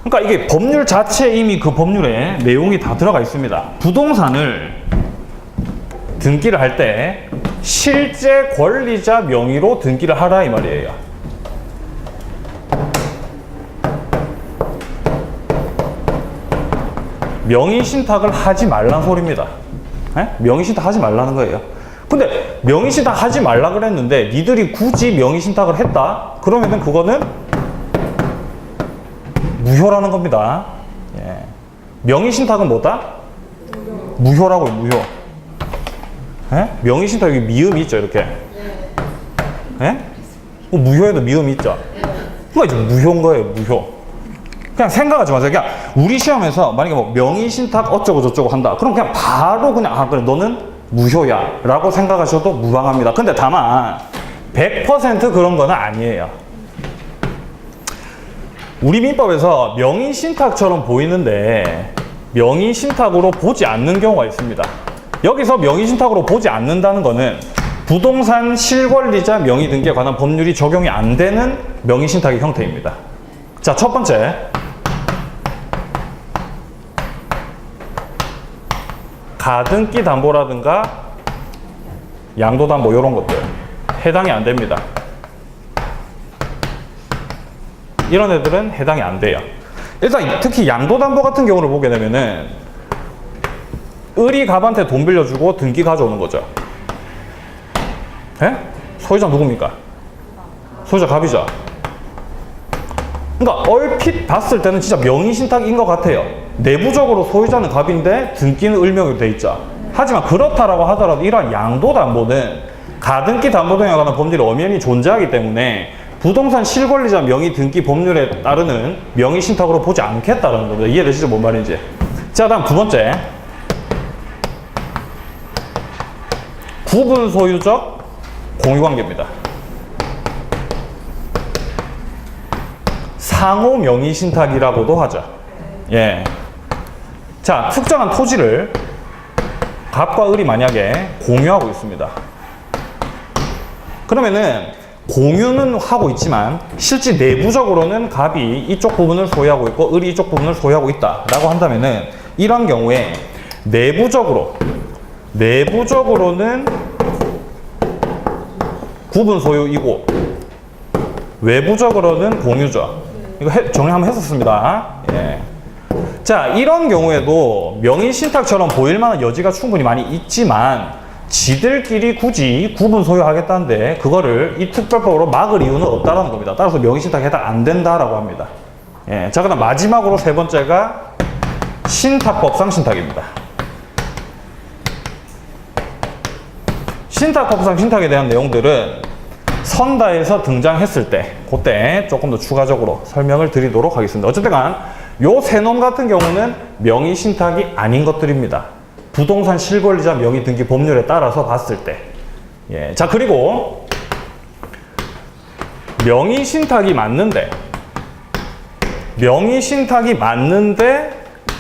그러니까 이게 법률 자체에 이미 그 법률에 내용이 다 들어가 있습니다. 부동산을 등기를 할 때 실제 권리자 명의로 등기를 하라 이 말이에요. 명의신탁을 하지 말라는 소리입니다. 네? 명의신탁 하지 말라는 거예요. 근데 명의신탁 하지 말라 그랬는데 니들이 굳이 명의신탁을 했다? 그러면은 그거는 무효라는 겁니다. 예. 명의신탁은 뭐다? 무효라고요, 무효. 예? 명의신탁 여기 미음이 있죠, 이렇게. 예? 무효에도 미음이 있죠. 그거 이제 무효인 거예요, 무효. 그냥 생각하지 마세요. 그냥 우리 시험에서 만약에 뭐 명의신탁 어쩌고 저쩌고 한다. 그럼 그냥 바로 그냥 아, 그래, 너는 무효야. 라고 생각하셔도 무방합니다. 근데 다만 100% 그런 거는 아니에요. 우리 민법에서 명의신탁처럼 보이는데 명의신탁으로 보지 않는 경우가 있습니다. 여기서 명의신탁으로 보지 않는다는 거는 부동산 실권리자 명의등기에 관한 법률이 적용이 안 되는 명의신탁의 형태입니다. 자, 첫 번째. 가등기 담보라든가 양도담보 이런 것들 해당이 안 됩니다. 이런 애들은 해당이 안 돼요. 일단 특히 양도담보 같은 경우를 보게 되면은 을이 갑한테 돈 빌려주고 등기 가져오는 거죠. 예? 소유자 누굽니까? 소유자 갑이죠. 그러니까 얼핏 봤을 때는 진짜 명의신탁인 것 같아요. 내부적으로 소유자는 갑인데 등기는 을명으로 돼 있죠. 하지만 그렇다라고 하더라도 이러한 양도담보는 가등기 담보 등에 관한 법률이 엄연히 존재하기 때문에 부동산 실권리자 명의 등기 법률에 따르는 명의신탁으로 보지 않겠다는 겁니다. 이해되시죠? 뭔 말인지. 자, 다음 두 번째. 구분 소유적 공유관계입니다. 상호 명의신탁이라고도 하죠. 예. 자, 특정한 토지를 갑과 을이 만약에 공유하고 있습니다. 그러면은 공유는 하고 있지만 실제 내부적으로는 갑이 이쪽 부분을 소유하고 있고 을이 이쪽 부분을 소유하고 있다라고 한다면은 이런 경우에 내부적으로는 구분 소유이고 외부적으로는 공유죠. 이거 정리 한번 했었습니다. 예. 자, 이런 경우에도 명의신탁처럼 보일 만한 여지가 충분히 많이 있지만 지들끼리 굳이 구분 소유하겠다는데 그거를 이 특별법으로 막을 이유는 없다라는 겁니다. 따라서 명의신탁에 해당 안 된다라고 합니다. 예. 자, 그다음 마지막으로 세 번째가 신탁법상 신탁입니다. 신탁법상 신탁에 대한 내용들은 선다에서 등장했을 때 그때 조금 더 추가적으로 설명을 드리도록 하겠습니다. 어쨌든 간 요 세 놈 같은 경우는 명의신탁이 아닌 것들입니다. 부동산 실권리자 명의등기 법률에 따라서 봤을 때. 예. 자, 그리고 명의신탁이 맞는데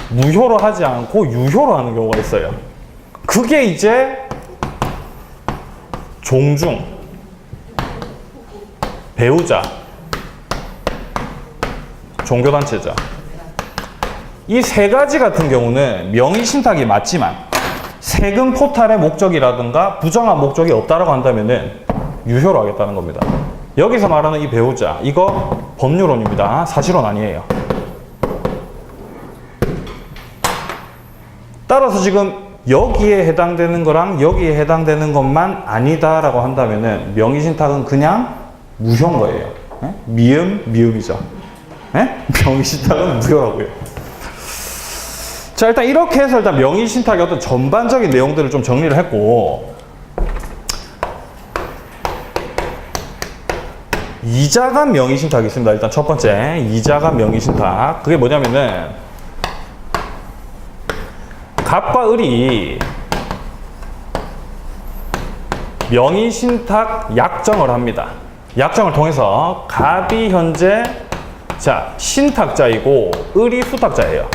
무효로 하지 않고 유효로 하는 경우가 있어요. 그게 이제 종중, 배우자, 종교단체자. 이 세 가지 같은 경우는 명의신탁이 맞지만 세금 포탈의 목적이라든가 부정한 목적이 없다라고 한다면은 유효로 하겠다는 겁니다. 여기서 말하는 이 배우자, 이거 법률론입니다. 사실론 아니에요. 따라서 지금 여기에 해당되는 거랑 여기에 해당되는 것만 아니다라고 한다면은 명의신탁은 그냥 무효인 거예요. 에? 미음이죠. 에? 명의신탁은 무효라고요. 자, 일단 이렇게 해서 일단 명의신탁의 어떤 전반적인 내용들을 좀 정리를 했고, 이자간 명의신탁이 있습니다. 일단 첫 번째, 이자간 명의신탁. 그게 뭐냐면은, 갑과 을이 명의신탁 약정을 합니다. 약정을 통해서 갑이 현재 신탁자이고 을이 수탁자예요.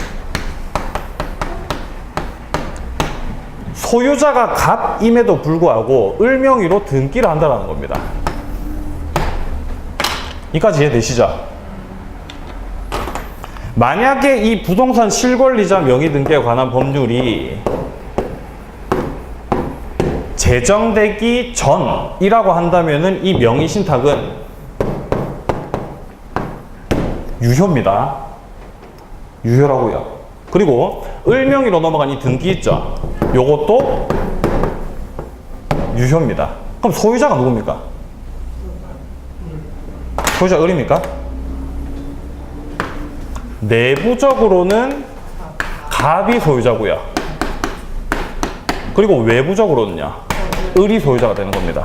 소유자가 갑임에도 불구하고 을 명의로 등기를 한다는 겁니다. 이까지 이해되시죠? 만약에 이 부동산 실권리자 명의 등기에 관한 법률이 제정되기 전이라고 한다면은 이 명의신탁은 유효입니다. 유효라고요. 그리고 을 명의로 넘어간 이 등기 있죠? 요것도 유효입니다. 그럼 소유자가 누굽니까? 소유자 을입니까? 내부적으로는 갑이 소유자고요. 그리고 외부적으로는요, 을이 소유자가 되는 겁니다.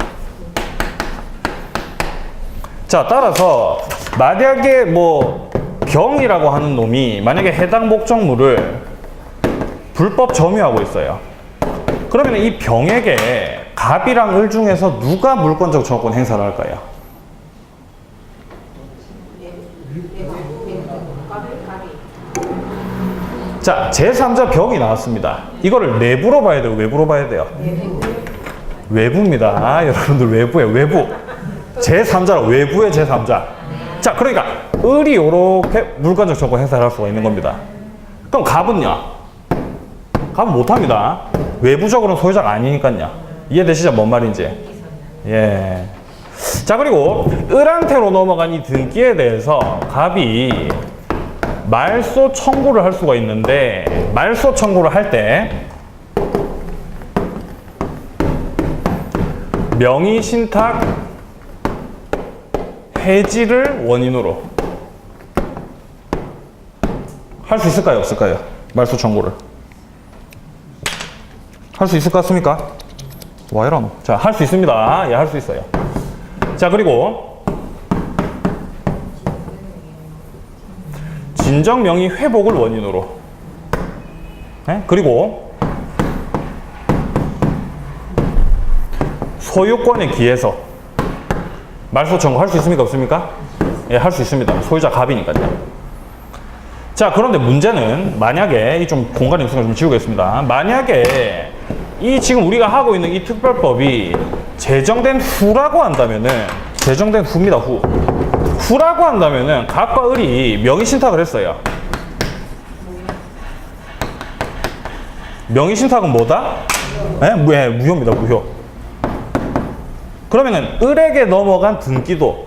자, 따라서 만약에 병이라고 하는 놈이 만약에 해당 목적물을 불법 점유하고 있어요. 그러면 이 병에게 갑이랑 을 중에서 누가 물권적 청구권 행사를 할까요? 자, 제3자 병이 나왔습니다. 이거를 내부로 봐야 돼요? 외부로 봐야 돼요? 외부입니다. 여러분들 외부에 외부. 제3자라 외부의 제3자. 자, 그러니까 을이 요렇게 물관적 조건 행사를 할 수가 있는 겁니다. 그럼 갑은요? 갑은 못합니다. 외부적으로는 소유자가 아니니까요. 이해되시죠? 뭔 말인지? 예. 자, 그리고 을한테로 넘어간 이 등기에 대해서 갑이 말소 청구를 할 수가 있는데, 말소 청구를 할 때 명의신탁 해지를 원인으로 할 수 있을까요? 없을까요? 말소 청구를 할 수 있을 것 같습니까? 와, 이런. 자, 할 수 있습니다. 예, 할 수 있어요. 자, 그리고 진정 명의 회복을 원인으로. 네? 그리고 소유권에 기해서 말소 청구 할 수 있습니까? 없습니까? 예, 할 수 있습니다. 소유자 갑이니까요. 자, 그런데 문제는 만약에 이 좀 공간 입성을 좀 지우겠습니다. 만약에 이 지금 우리가 하고 있는 이 특별법이 제정된 후라고 한다면은, 제정된 후입니다. 후라고 한다면은 갑과 을이 명의신탁을 했어요. 명의신탁은 뭐다? 네? 무효입니다. 무효. 그러면은 을에게 넘어간 등기도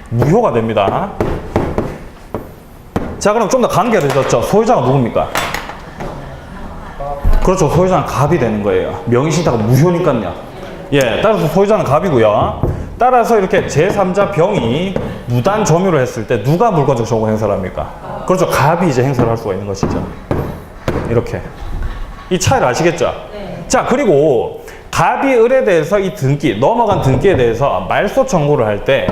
무효가 됩니다. 자, 그럼 좀 더 간결해졌죠. 소유자가 누굽니까? 그렇죠. 소유자는 갑이 되는 거예요. 명의신탁은 무효니까요. 예, 따라서 소유자는 갑이고요. 따라서 이렇게 제3자 병이 무단 점유를 했을 때 누가 물권적 정보 행사를 합니까? 그렇죠. 갑이 이제 행사를 할 수가 있는 것이죠. 이렇게. 이 차이를 아시겠죠? 네. 자, 그리고 갑이 을에 대해서 이 등기, 넘어간 등기에 대해서 말소 청구를 할 때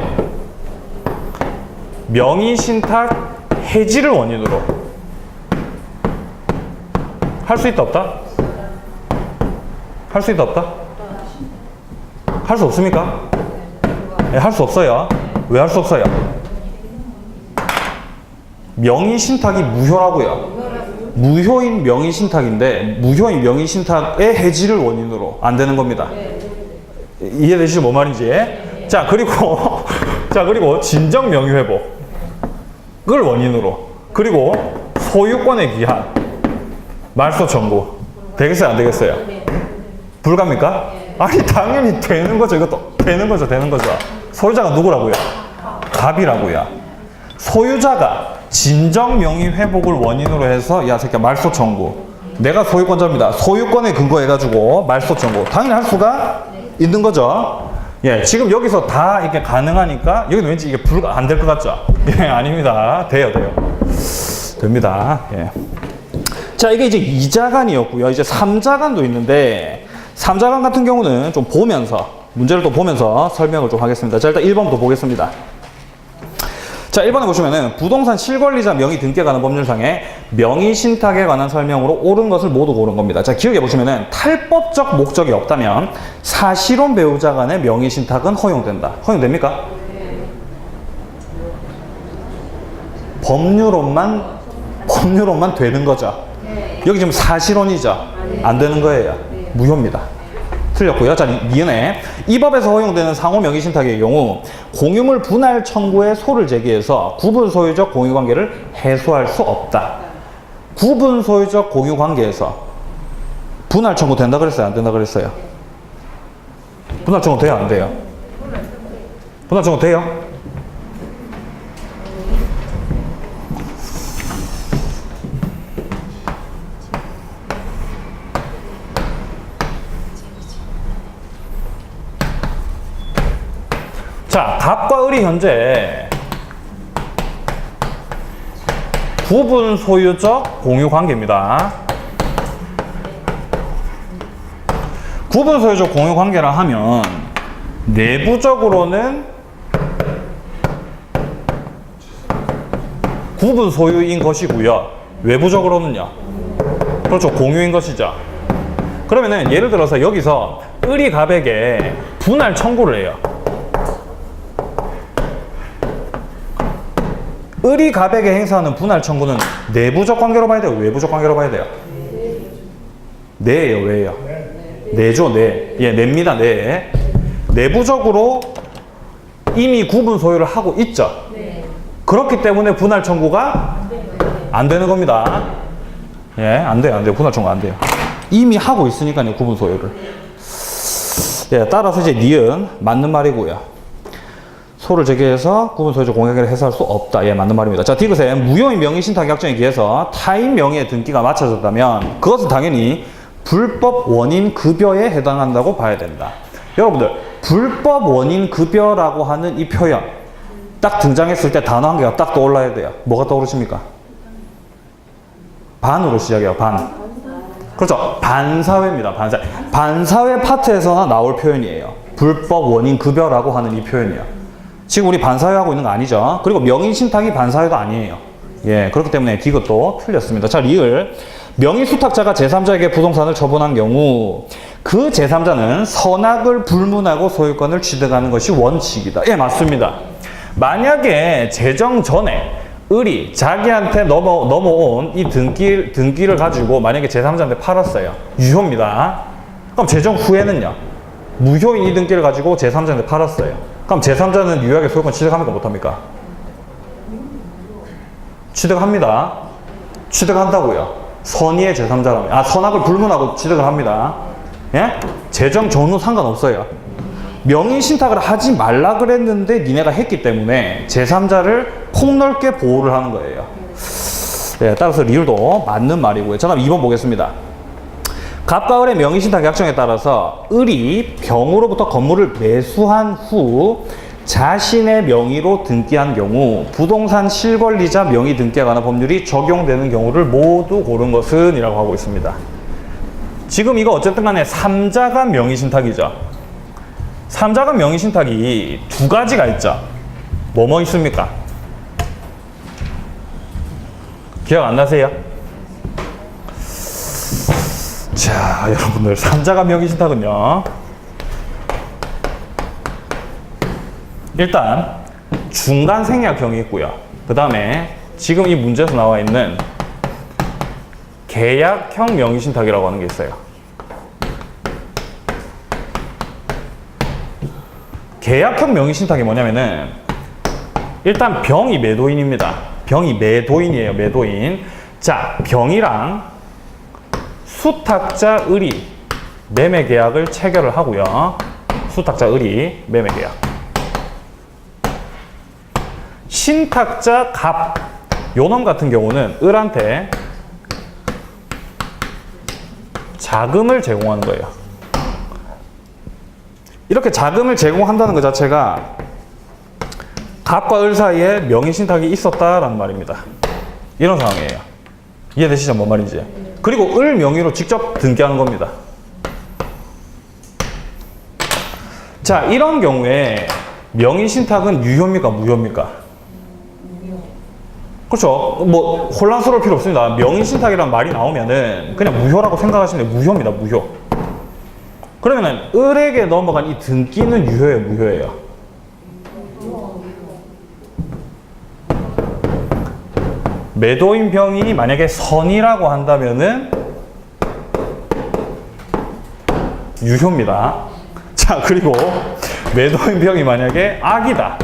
명의신탁 해지를 원인으로 할 수 있다 없다? 할 수 있다 없다? 할 수 없습니까? 네, 할 수 없어요. 왜 할 수 없어요? 명의신탁이 무효라고요. 무효인 명의신탁인데 무효인 명의신탁의 해지를 원인으로 안 되는 겁니다. 이해되시죠? 뭔 말인지? 자, 그리고 자, 그리고 진정 명의회복을 원인으로, 그리고 소유권에 기한 말소 청구 되겠어요? 안 되겠어요? 불가입니까? 아니, 당연히 되는 거죠. 이것도 되는 거죠. 되는 거죠. 소유자가 누구라고요? 갑이라고요. 소유자가 진정 명의 회복을 원인으로 해서, 야 새끼야, 말소 청구. 내가 소유권자입니다. 소유권에 근거해가지고 말소 청구 당연히 할 수가 있는 거죠. 예, 지금 여기서 다 이게 가능하니까 여기는 왠지 이게 안 될 것 같죠? 예, 아닙니다. 돼요. 됩니다. 예. 자, 이게 이제 2자간이었고요. 이제 3자간도 있는데 3자간 같은 경우는 좀 보면서, 문제를 또 보면서 설명을 좀 하겠습니다. 자, 일단 1번부터 보겠습니다. 자, 1번에 보시면은 부동산 실권리자 명의 등기에 관한 법률상에 명의신탁에 관한 설명으로 옳은 것을 모두 고른 겁니다. 자, 기억해 보시면은 탈법적 목적이 없다면 사실혼 배우자 간의 명의신탁은 허용된다. 허용됩니까? 법률혼만 되는 거죠. 여기 지금 사실혼이죠. 안 되는 거예요. 무효입니다. 틀렸고요. 자, 니은에 이 법에서 허용되는 상호 명의신탁의 경우 공유물 분할 청구에 소를 제기해서 구분소유적 공유관계를 해소할 수 없다. 구분소유적 공유관계에서 분할 청구 된다 그랬어요? 안 된다 그랬어요? 분할 청구 돼요? 안 돼요? 분할 청구 돼요? 자, 갑과 을이 현재 구분 소유적 공유 관계입니다. 구분 소유적 공유 관계라 하면 내부적으로는 구분 소유인 것이고요. 외부적으로는요. 그렇죠. 공유인 것이죠. 그러면은 예를 들어서 여기서 을이 갑에게 분할 청구를 해요. 을이 갑에게 행사하는 분할 청구는 내부적 관계로 봐야 돼요? 외부적 관계로 봐야 돼요? 네예요. 왜요? 네죠. 네. 예, 냅니다. 네. 내부적으로 이미 구분 소유를 하고 있죠. 그렇기 때문에 분할 청구가 안 되는 겁니다. 예, 안 돼요. 분할 청구 안 돼요. 이미 하고 있으니까요, 구분 소유를. 예, 따라서 이제 니은 맞는 말이고요. 소를 제기해서 구분 소유적 공약을 해소할 수 없다. 예, 맞는 말입니다. 자, 디귿에 무효인 명의신탁 약정에 의해서 타인 명의의 등기가 맞춰졌다면 그것은 당연히 불법 원인 급여에 해당한다고 봐야 된다. 여러분들, 불법 원인 급여라고 하는 이 표현 딱 등장했을 때 단어 한 개가 딱 떠올라야 돼요. 뭐가 떠오르십니까? 반으로 시작해요. 반. 그렇죠. 반사회입니다. 반사회. 반사회 파트에서나 나올 표현이에요. 불법 원인 급여라고 하는 이 표현이요. 지금 우리 반사회 하고 있는 거 아니죠. 그리고 명의신탁이 반사회도 아니에요. 예, 그렇기 때문에 디귿도 틀렸습니다. 자, 리을. 명의수탁자가 제3자에게 부동산을 처분한 경우 그 제3자는 선악을 불문하고 소유권을 취득하는 것이 원칙이다. 예, 맞습니다. 만약에 재정 전에 을이 자기한테 넘어온 이 등기를 가지고 만약에 제3자한테 팔았어요. 유효입니다. 그럼 재정 후에는요. 무효인 이 등기를 가지고 제3자한테 팔았어요. 그럼 제3자는 유효하게 소유권 취득합니까? 못합니까? 취득합니다. 취득한다고요. 선의의 제3자라면. 선악을 불문하고 취득을 합니다. 예? 재정 전후 상관없어요. 명의신탁을 하지 말라 그랬는데 니네가 했기 때문에 제3자를 폭넓게 보호를 하는 거예요. 네, 따라서 리을도 맞는 말이고요. 자, 그럼 2번 보겠습니다. 갑과 을의 명의신탁 약정에 따라서 을이 병으로부터 건물을 매수한 후 자신의 명의로 등기한 경우 부동산 실권리자 명의 등기에 관한 법률이 적용되는 경우를 모두 고른 것은 이라고 하고 있습니다. 지금 이거 어쨌든 간에 3자간 명의신탁이죠. 3자간 명의신탁이 두 가지가 있죠. 뭐뭐 있습니까? 기억 안 나세요? 자, 여러분들 3자간 명의신탁은요, 일단 중간 생략형이 있고요. 그 다음에 지금 이 문제에서 나와 있는 계약형 명의신탁이라고 하는 게 있어요. 계약형 명의신탁이 뭐냐면은 일단 병이 매도인입니다. 병이 매도인이에요. 매도인. 자, 병이랑 수탁자 을이 매매 계약을 체결을 하고요. 수탁자 을이 매매 계약. 신탁자 갑, 요놈 같은 경우는 을한테 자금을 제공하는 거예요. 이렇게 자금을 제공한다는 것 자체가 갑과 을 사이에 명의신탁이 있었다라는 말입니다. 이런 상황이에요. 이해되시죠? 뭔 말인지. 그리고 을 명의로 직접 등기하는 겁니다. 자, 이런 경우에 명의신탁은 유효입니까? 무효입니까? 그렇죠. 뭐 혼란스러울 필요 없습니다. 명의신탁이라는 말이 나오면은 그냥 무효라고 생각하시면 돼요. 무효입니다. 무효. 그러면은 을에게 넘어간 이 등기는 유효예요? 무효예요? 매도인 병이 만약에 선이라고 한다면은 유효입니다. 자, 그리고 매도인 병이 만약에 악이다.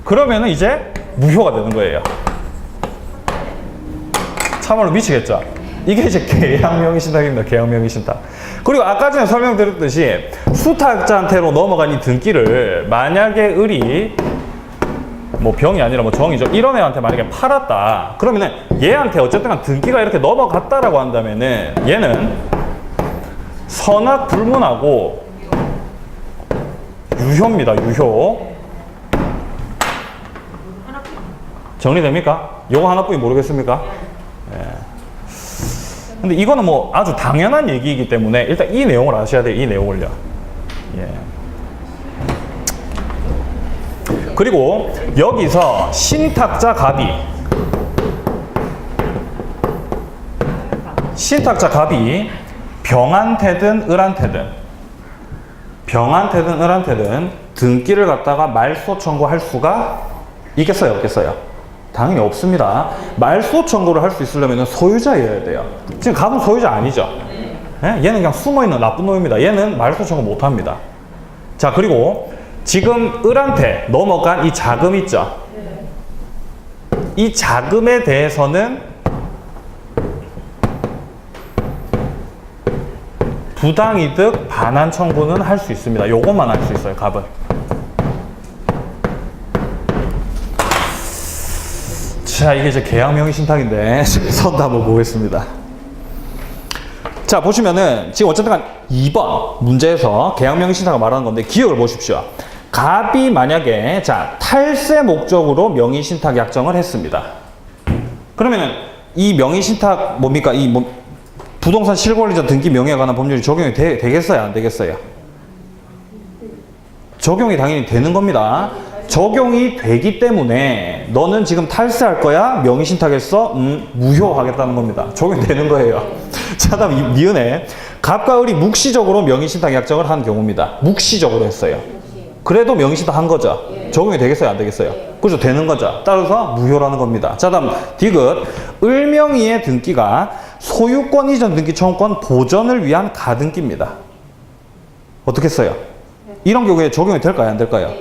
그러면은 이제 무효가 되는 거예요. 참말로 미치겠죠? 이게 이제 계약명의신탁입니다. 계약명의신탁. 그리고 아까 전에 설명드렸듯이 수탁자한테로 넘어간 이 등기를 만약에 을이 뭐 병이 아니라 뭐 정이죠. 이런 애한테 만약에 팔았다. 그러면은 얘한테 어쨌든 등기가 이렇게 넘어갔다라고 한다면은 얘는 선악 불문하고 유효입니다. 유효. 정리됩니까? 요거 하나뿐이 모르겠습니까? 예. 근데 이거는 뭐 아주 당연한 얘기이기 때문에 일단 이 내용을 아셔야 돼요. 이 내용을요. 예. 그리고 여기서 신탁자 갑이 병한테든 을한테든 등기를 갖다가 말소 청구할 수가 있겠어요? 없겠어요? 당연히 없습니다. 말소 청구를 할 수 있으려면 소유자여야 돼요. 지금 갑은 소유자 아니죠? 예? 얘는 그냥 숨어있는 나쁜 놈입니다. 얘는 말소 청구 못합니다. 자, 그리고 지금 을한테 넘어간 이 자금 있죠? 이 자금에 대해서는 부당이득 반환 청구는 할 수 있습니다. 요것만 할 수 있어요, 갑은. 자, 이게 이제 계약명의신탁인데 선도 한번 보겠습니다. 자, 보시면은 지금 어쨌든 간 2번 문제에서 계약명의신탁을 말하는 건데 기억을 보십시오. 갑이 만약에 자 탈세 목적으로 명의신탁 약정을 했습니다. 그러면은 이 명의신탁 뭡니까? 이 부동산 실권리자 등기 명의에 관한 법률이 적용이 되겠어요? 안 되겠어요? 적용이 당연히 되는 겁니다. 적용이 되기 때문에 너는 지금 탈세할 거야? 명의신탁했어? 무효하겠다는 겁니다. 적용되는 거예요. 자, 다음 니은에 갑과 을이 묵시적으로 명의신탁 약정을 한 경우입니다. 묵시적으로 했어요. 그래도 명의신탁 한 거죠. 적용이 되겠어요? 안 되겠어요? 그렇죠. 되는 거죠. 따라서 무효라는 겁니다. 자, 다음 디귿 을명의의 등기가 소유권 이전 등기 청구권 보전을 위한 가등기입니다. 어떻게 써요? 이런 경우에 적용이 될까요? 안 될까요?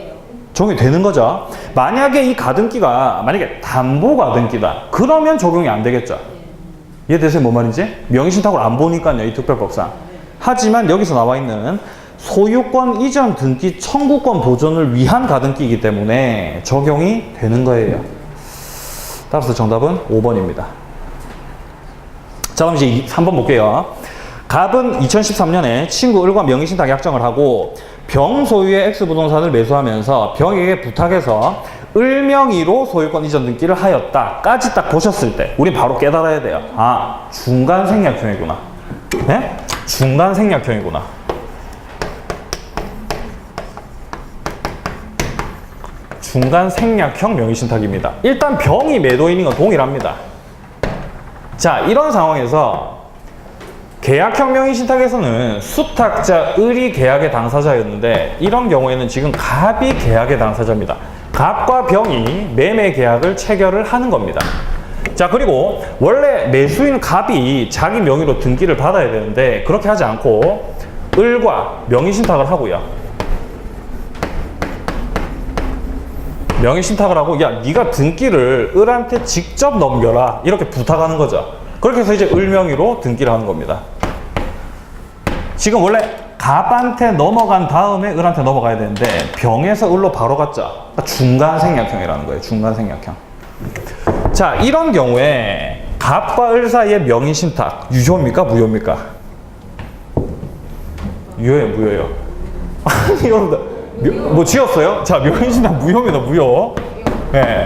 적용이 되는 거죠. 만약에 이 가등기가 만약에 담보 가등기다. 그러면 적용이 안 되겠죠. 이해되세요? 뭔 말인지? 명의신탁을 안 보니까요. 이 특별법상. 하지만 여기서 나와 있는 소유권 이전 등기 청구권 보존을 위한 가등기이기 때문에 적용이 되는 거예요. 따라서 정답은 5번입니다. 자, 그럼 이제 3번 볼게요. 갑은 2013년에 친구 을과 명의신탁 약정을 하고 병 소유의 X부동산을 매수하면서 병에게 부탁해서 을 명의로 소유권 이전 등기를 하였다까지 딱 보셨을 때 우리 바로 깨달아야 돼요. 아, 중간 생략형이구나. 네? 중간 생략형이구나. 중간 생략형 명의신탁입니다. 일단 병이 매도인인 건 동일합니다. 자, 이런 상황에서 계약형 명의신탁에서는 수탁자 을이 계약의 당사자였는데 이런 경우에는 지금 갑이 계약의 당사자입니다. 갑과 병이 매매 계약을 체결을 하는 겁니다. 자, 그리고 원래 매수인 갑이 자기 명의로 등기를 받아야 되는데 그렇게 하지 않고 을과 명의신탁을 하고요. 명의신탁을 하고 야, 네가 등기를 을한테 직접 넘겨라 이렇게 부탁하는 거죠. 그렇게 해서 이제 을 명의로 등기를 하는 겁니다. 지금 원래 갑한테 넘어간 다음에 을한테 넘어가야 되는데 병에서 을로 바로 갔죠. 그러니까 중간 생략형이라는 거예요. 중간 생략형. 자, 이런 경우에 갑과 을 사이의 명의신탁 유효입니까? 무효입니까? 유효예요, 무효예요. 아니, 여러분들 뭐 지었어요? 자, 명의신탁 무효입니다. 무효. 네.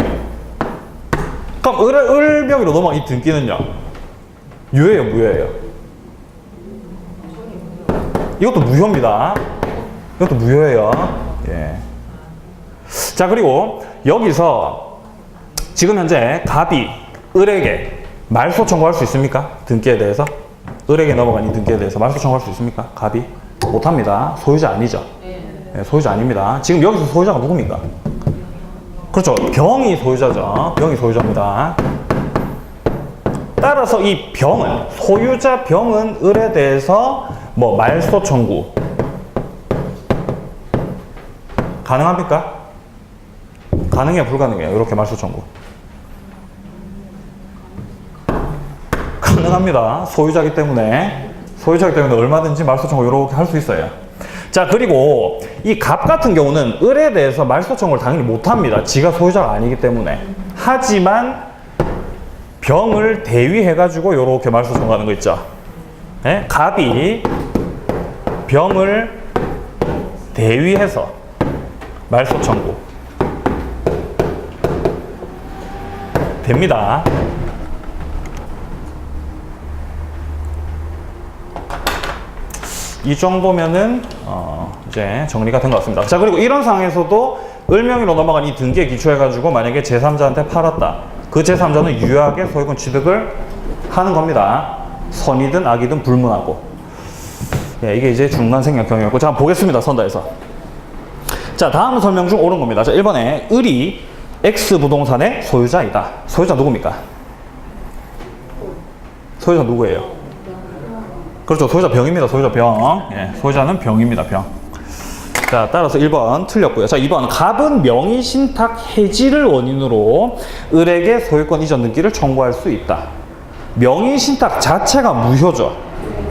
그럼 을 명의로 넘어간 이 등기는요? 유효예요, 무효예요? 이것도 무효입니다. 이것도 무효예요. 예. 자, 그리고 여기서 지금 현재 갑이 을에게 말소 청구할 수 있습니까? 등기에 대해서? 을에게 넘어간 이 등기에 대해서 말소 청구할 수 있습니까? 갑이? 못합니다. 소유자 아니죠. 네, 소유자 아닙니다. 지금 여기서 소유자가 누굽니까? 그렇죠. 병이 소유자죠. 병이 소유자입니다. 따라서 이 병은, 소유자 병은 을에 대해서 뭐 말소 청구 가능합니까? 가능해요, 불가능해요? 이렇게 말소 청구 가능합니다. 소유자이기 때문에 얼마든지 말소 청구 이렇게 할 수 있어요. 자, 그리고 이 갑 같은 경우는 을에 대해서 말소 청구를 당연히 못합니다. 지가 소유자가 아니기 때문에. 하지만 병을 대위해가지고 이렇게 말소 청구하는 거 있죠. 네? 갑이 병을 대위해서 말소 청구 됩니다. 이 정도면은 이제 정리가 된 것 같습니다. 자, 그리고 이런 상황에서도 을명의로 넘어간 이 등기에 기초해가지고 만약에 제3자한테 팔았다. 그 제3자는 유효하게 소유권 취득을 하는 겁니다. 선이든 악이든 불문하고. 예, 이게 이제 중간 생략형이었고, 자, 보겠습니다. 선다에서. 자, 다음 설명 중 옳은 겁니다. 자, 1번에 을이 X 부동산의 소유자이다. 소유자 누굽니까? 소유자 누구예요? 그렇죠. 소유자 병입니다. 소유자 병. 예, 소유자는 병입니다. 병. 자, 따라서 1번 틀렸고요. 자, 2번. 갑은 명의신탁 해지를 원인으로 을에게 소유권 이전 등기를 청구할 수 있다. 명의신탁 자체가 무효죠.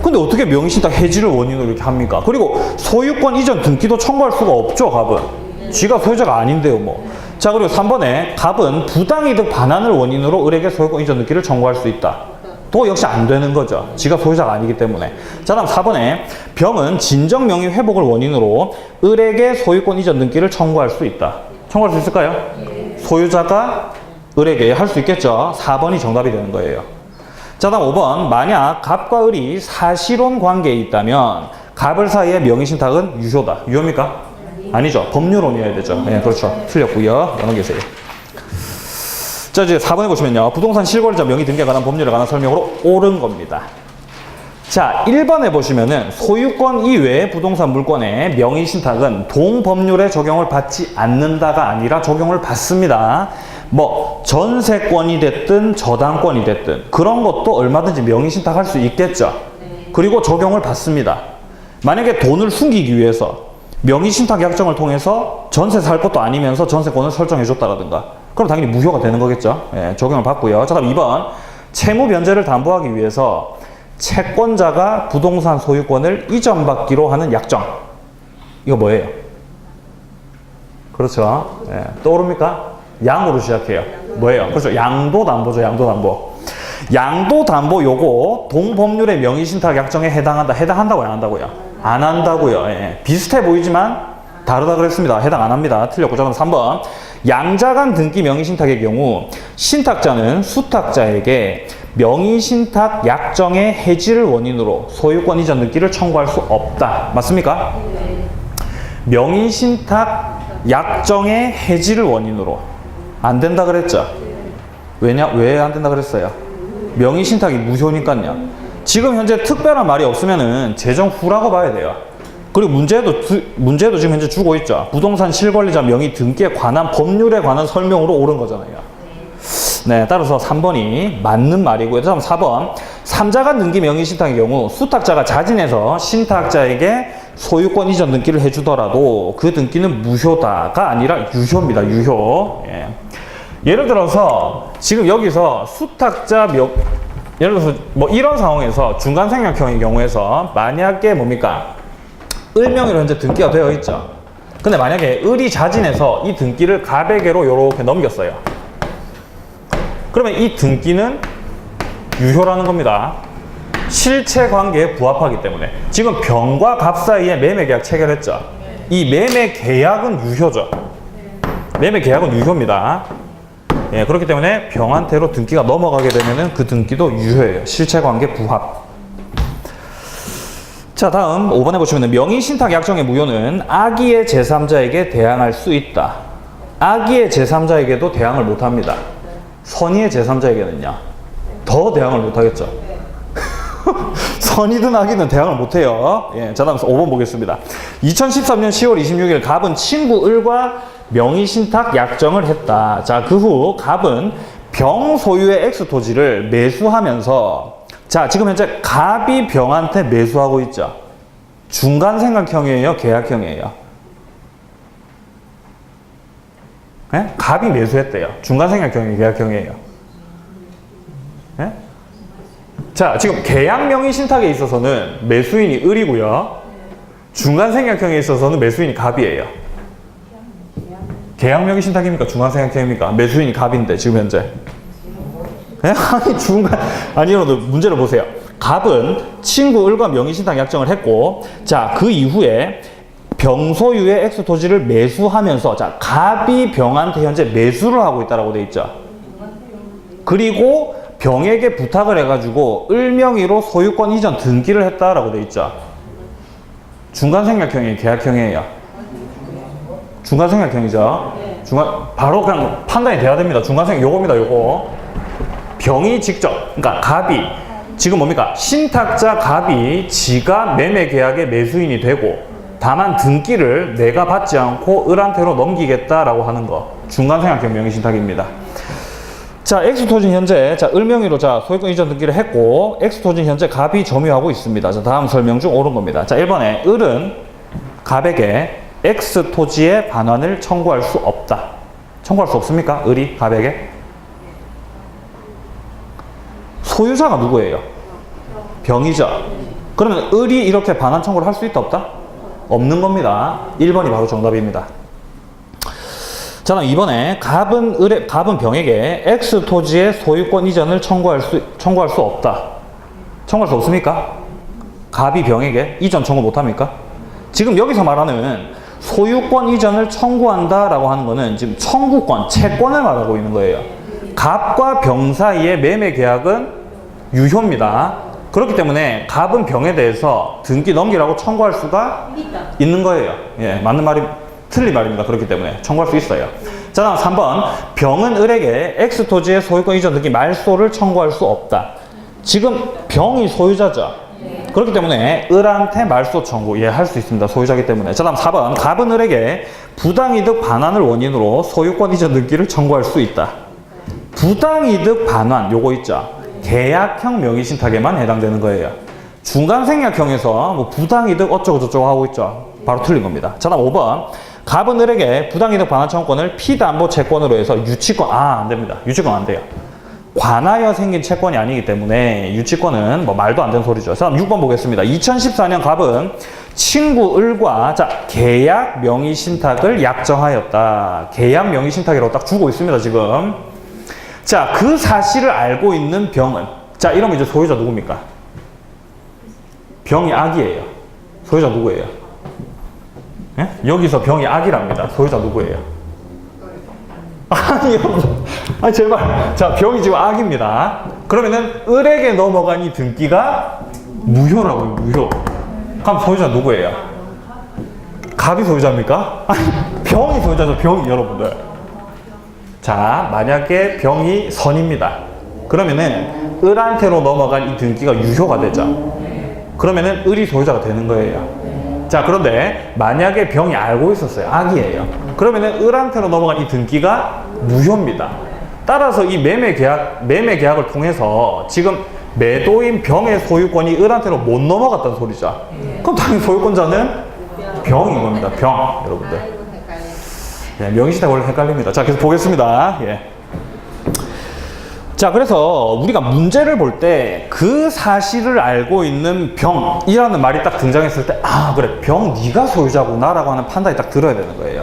근데 어떻게 명의신탁 해지를 원인으로 이렇게 합니까? 그리고 소유권 이전 등기도 청구할 수가 없죠, 갑은. 쥐가 소유자가 아닌데요, 뭐. 자, 그리고 3번에 갑은 부당이득 반환을 원인으로 을에게 소유권 이전 등기를 청구할 수 있다. 또 역시 안 되는 거죠. 지가 소유자가 아니기 때문에. 자, 다음 4번에 병은 진정 명의 회복을 원인으로 을에게 소유권 이전 등기를 청구할 수 있다. 청구할 수 있을까요? 소유자가 을에게 할 수 있겠죠. 4번이 정답이 되는 거예요. 자, 다음 5번. 만약 갑과 을이 사실혼 관계에 있다면 갑을 사이의 명의신탁은 유효다. 유효입니까? 아니죠. 법률혼이어야 되죠. 네, 그렇죠. 틀렸고요. 넘기세요. 자, 이제 4번에 보시면요. 부동산 실거래자 명의 등기에 관한 법률에 관한 설명으로 옳은 겁니다. 자, 1번에 보시면은 소유권 이외의 부동산 물권의 명의신탁은 동법률의 적용을 받지 않는다가 아니라 적용을 받습니다. 뭐 전세권이 됐든 저당권이 됐든 그런 것도 얼마든지 명의신탁 할 수 있겠죠. 그리고 적용을 받습니다. 만약에 돈을 숨기기 위해서 명의신탁 약정을 통해서 전세 살 것도 아니면서 전세권을 설정해 줬다라든가 그럼 당연히 무효가 되는 거겠죠. 예, 적용을 받고요. 자, 다음 2번. 채무 변제를 담보하기 위해서 채권자가 부동산 소유권을 이전받기로 하는 약정. 이거 뭐예요? 그렇죠. 예, 떠오릅니까? 양으로 시작해요. 뭐예요? 그렇죠. 양도담보죠. 양도담보. 양도담보 요거 동법률의 명의신탁 약정에 해당한다. 해당한다고요? 안 한다고요? 안 한다고요. 예, 비슷해 보이지만 다르다 그랬습니다. 해당 안 합니다. 틀렸고. 자, 그럼 3번. 양자간 등기 명의신탁의 경우 신탁자는 수탁자에게 명의신탁 약정의 해지를 원인으로 소유권 이전 등기를 청구할 수 없다. 맞습니까? 명의신탁 약정의 해지를 원인으로 안 된다 그랬죠? 왜냐? 왜 안 된다 그랬어요? 명의신탁이 무효니까요. 지금 현재 특별한 말이 없으면은 재정 후라고 봐야 돼요. 그리고 문제도 지금 현재 주고 있죠. 부동산 실권리자 명의 등기에 관한 법률에 관한 설명으로 옳은 거잖아요. 네, 따라서 3번이 맞는 말이고요. 다음 4번. 3자간 등기 명의 신탁의 경우 수탁자가 자진해서 신탁자에게 소유권 이전 등기를 해주더라도 그 등기는 무효다가 아니라 유효입니다. 유효. 예. 예를 들어서 지금 여기서 예를 들어서 뭐 이런 상황에서 중간생략형의 경우에서 만약에 뭡니까? 을명의로 현재 등기가 되어 있죠. 근데 만약에 을이 자진해서 이 등기를 갑에게로 이렇게 넘겼어요. 그러면 이 등기는 유효라는 겁니다. 실체 관계에 부합하기 때문에. 지금 병과 갑 사이에 매매 계약 체결했죠. 이 매매 계약은 유효죠. 매매 계약은 유효입니다. 예, 그렇기 때문에 병한테로 등기가 넘어가게 되면은 그 등기도 유효해요. 실체 관계 부합. 자, 다음 5번에 보시면 명의신탁 약정의 무효는 악의의 제3자에게 대항할 수 있다. 악의의 제3자에게도 대항을 못합니다. 선의의 제3자에게는요. 더 대항을 못하겠죠. 선이든 악의든 대항을 못해요. 예, 자, 다음 5번 보겠습니다. 2013년 10월 26일 갑은 친구 을과 명의신탁 약정을 했다. 자, 그 후 갑은 병 소유의 X 토지를 매수하면서 자, 지금 현재 갑이 병한테 매수하고 있죠. 중간생각형이에요? 계약형이에요? 네? 갑이 매수했대요. 중간생각형이에요? 계약형이에요? 네? 자, 지금 계약명의신탁에 있어서는 매수인이 을이고요. 중간생각형에 있어서는 매수인이 갑이에요. 계약명의신탁입니까? 중간생각형입니까? 매수인이 갑인데 지금 현재. 네? 아니, 여러분, 문제를 보세요. 갑은 친구 을과 명의신탁 약정을 했고, 자, 그 이후에 병 소유의 X 토지를 매수하면서, 자, 갑이 병한테 현재 매수를 하고 있다라고 돼 있죠. 그리고 병에게 부탁을 해가지고 을 명의로 소유권 이전 등기를 했다라고 돼 있죠. 중간생략형이에요? 계약형이에요? 중간생략형이죠. 바로 그냥 판단이 돼야 됩니다. 중간생략 요겁니다, 요거. 병이 직접, 그러니까 갑이 지금 뭡니까? 신탁자 갑이 지가 매매 계약의 매수인이 되고 다만 등기를 내가 받지 않고 을한테로 넘기겠다라고 하는 거. 중간생략형 명의신탁입니다. 자, X토지는 현재, 자, 을명의로 자, 소유권 이전 등기를 했고, X토지는 현재 갑이 점유하고 있습니다. 자, 다음 설명 중 옳은 겁니다. 자, 1번에 을은 갑에게 X토지의 반환을 청구할 수 없다. 청구할 수 없습니까? 을이 갑에게? 소유자가 누구예요? 병이죠. 그러면 을이 이렇게 반환 청구를 할 수 있다 없다? 없는 겁니다. 1번이 바로 정답입니다. 자, 다음 2번에 갑은 병에게 X 토지의 소유권 이전을 청구할 수 없다. 청구할 수 없습니까? 갑이 병에게 이전 청구 못합니까? 지금 여기서 말하는 소유권 이전을 청구한다라고 하는 거는 지금 청구권, 채권을 말하고 있는 거예요. 갑과 병 사이의 매매 계약은 유효입니다. 그렇기 때문에 갑은 병에 대해서 등기 넘기라고 청구할 수가 있는 거예요. 예, 맞는 말이 틀린 말입니다. 그렇기 때문에 청구할 수 있어요. 자, 다음 3번. 병은 을에게 X토지의 소유권 이전 등기 말소를 청구할 수 없다. 지금 병이 소유자죠. 그렇기 때문에 을한테 말소 청구 할 수 있습니다. 소유자이기 때문에. 자, 다음 4번. 갑은 을에게 부당이득 반환을 원인으로 소유권 이전 등기를 청구할 수 있다. 부당이득 반환 요거 있죠. 계약형 명의신탁에만 해당되는 거예요. 중간생략형에서 뭐 부당이득 어쩌고 저쩌고 하고 있죠. 바로 틀린 겁니다. 자, 다음 5번. 갑은 을에게 부당이득 반환 청구권을 피담보 채권으로 해서 유치권, 안 됩니다. 유치권 안 돼요. 관하여 생긴 채권이 아니기 때문에 유치권은 뭐 말도 안 되는 소리죠. 자, 다음 6번 보겠습니다. 2014년 갑은 친구 을과 자, 계약 명의신탁을 약정하였다. 계약 명의신탁이라고 딱 주고 있습니다, 지금. 자, 그 사실을 알고 있는 병은, 자, 이러면 이제 소유자 누굽니까? 병이 악이에요. 소유자 누구예요? 예? 여기서 병이 악이랍니다. 소유자 누구예요? 아니요. 아니, 제발. 자, 병이 지금 악입니다. 그러면은, 을에게 넘어간 이 등기가 무효라고요, 무효. 그럼 소유자 누구예요? 갑이 소유자입니까? 아니, 병이 소유자죠, 병이, 여러분들. 자, 만약에 병이 선입니다. 그러면은, 을한테로 넘어간 이 등기가 유효가 되죠. 그러면은, 을이 소유자가 되는 거예요. 자, 그런데 만약에 병이 알고 있었어요. 악이에요. 그러면은 을한테로 넘어간 이 등기가 무효입니다. 따라서 이 매매 계약을 통해서 지금 매도인 병의 소유권이 을한테로 못 넘어갔다는 소리죠. 그럼 당연히 소유권자는 병인 겁니다. 병, 여러분들. 예, 명의신탁 원래 헷갈립니다. 자, 계속 보겠습니다. 예. 자, 그래서 우리가 문제를 볼 때 그 사실을 알고 있는 병이라는 말이 딱 등장했을 때, 아, 그래, 병 네가 소유자구나 라고 하는 판단이 딱 들어야 되는 거예요.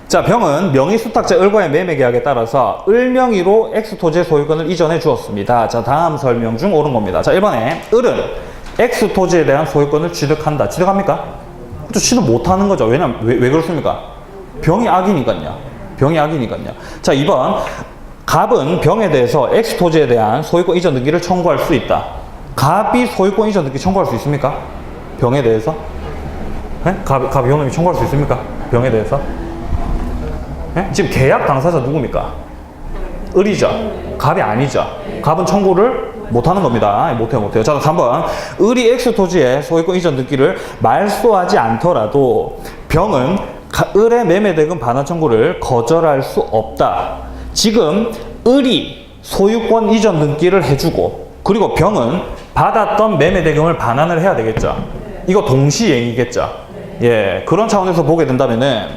자, 병은 명의수탁자 을과의 매매계약에 따라서 을명의로 X토지의 소유권을 이전해 주었습니다. 자, 다음 설명 중 옳은 겁니다. 자, 1번에 을은 X토지에 대한 소유권을 취득한다. 취득합니까? 그렇죠. 취득 못하는 거죠. 왜냐면 왜 그렇습니까? 병이 악이니까요. 병이 악이니까요. 자, 2번. 갑은 병에 대해서 X토지에 대한 소유권 이전 등기를 청구할 수 있다. 갑이 소유권 이전 등기 청구할 수 있습니까? 병에 대해서? 네? 갑이 형님이 청구할 수 있습니까? 병에 대해서? 네? 지금 계약 당사자 누굽니까? 을이죠. 갑이 아니죠. 갑은 청구를 못하는 겁니다. 못해요. 자, 3번. 을이 X토지의 소유권 이전 등기를 말소하지 않더라도 병은 을의 매매대금 반환 청구를 거절할 수 없다. 지금 을이 소유권 이전 등기를 해주고 그리고 병은 받았던 매매대금을 반환을 해야 되겠죠. 이거 동시행위겠죠. 예, 그런 차원에서 보게 된다면은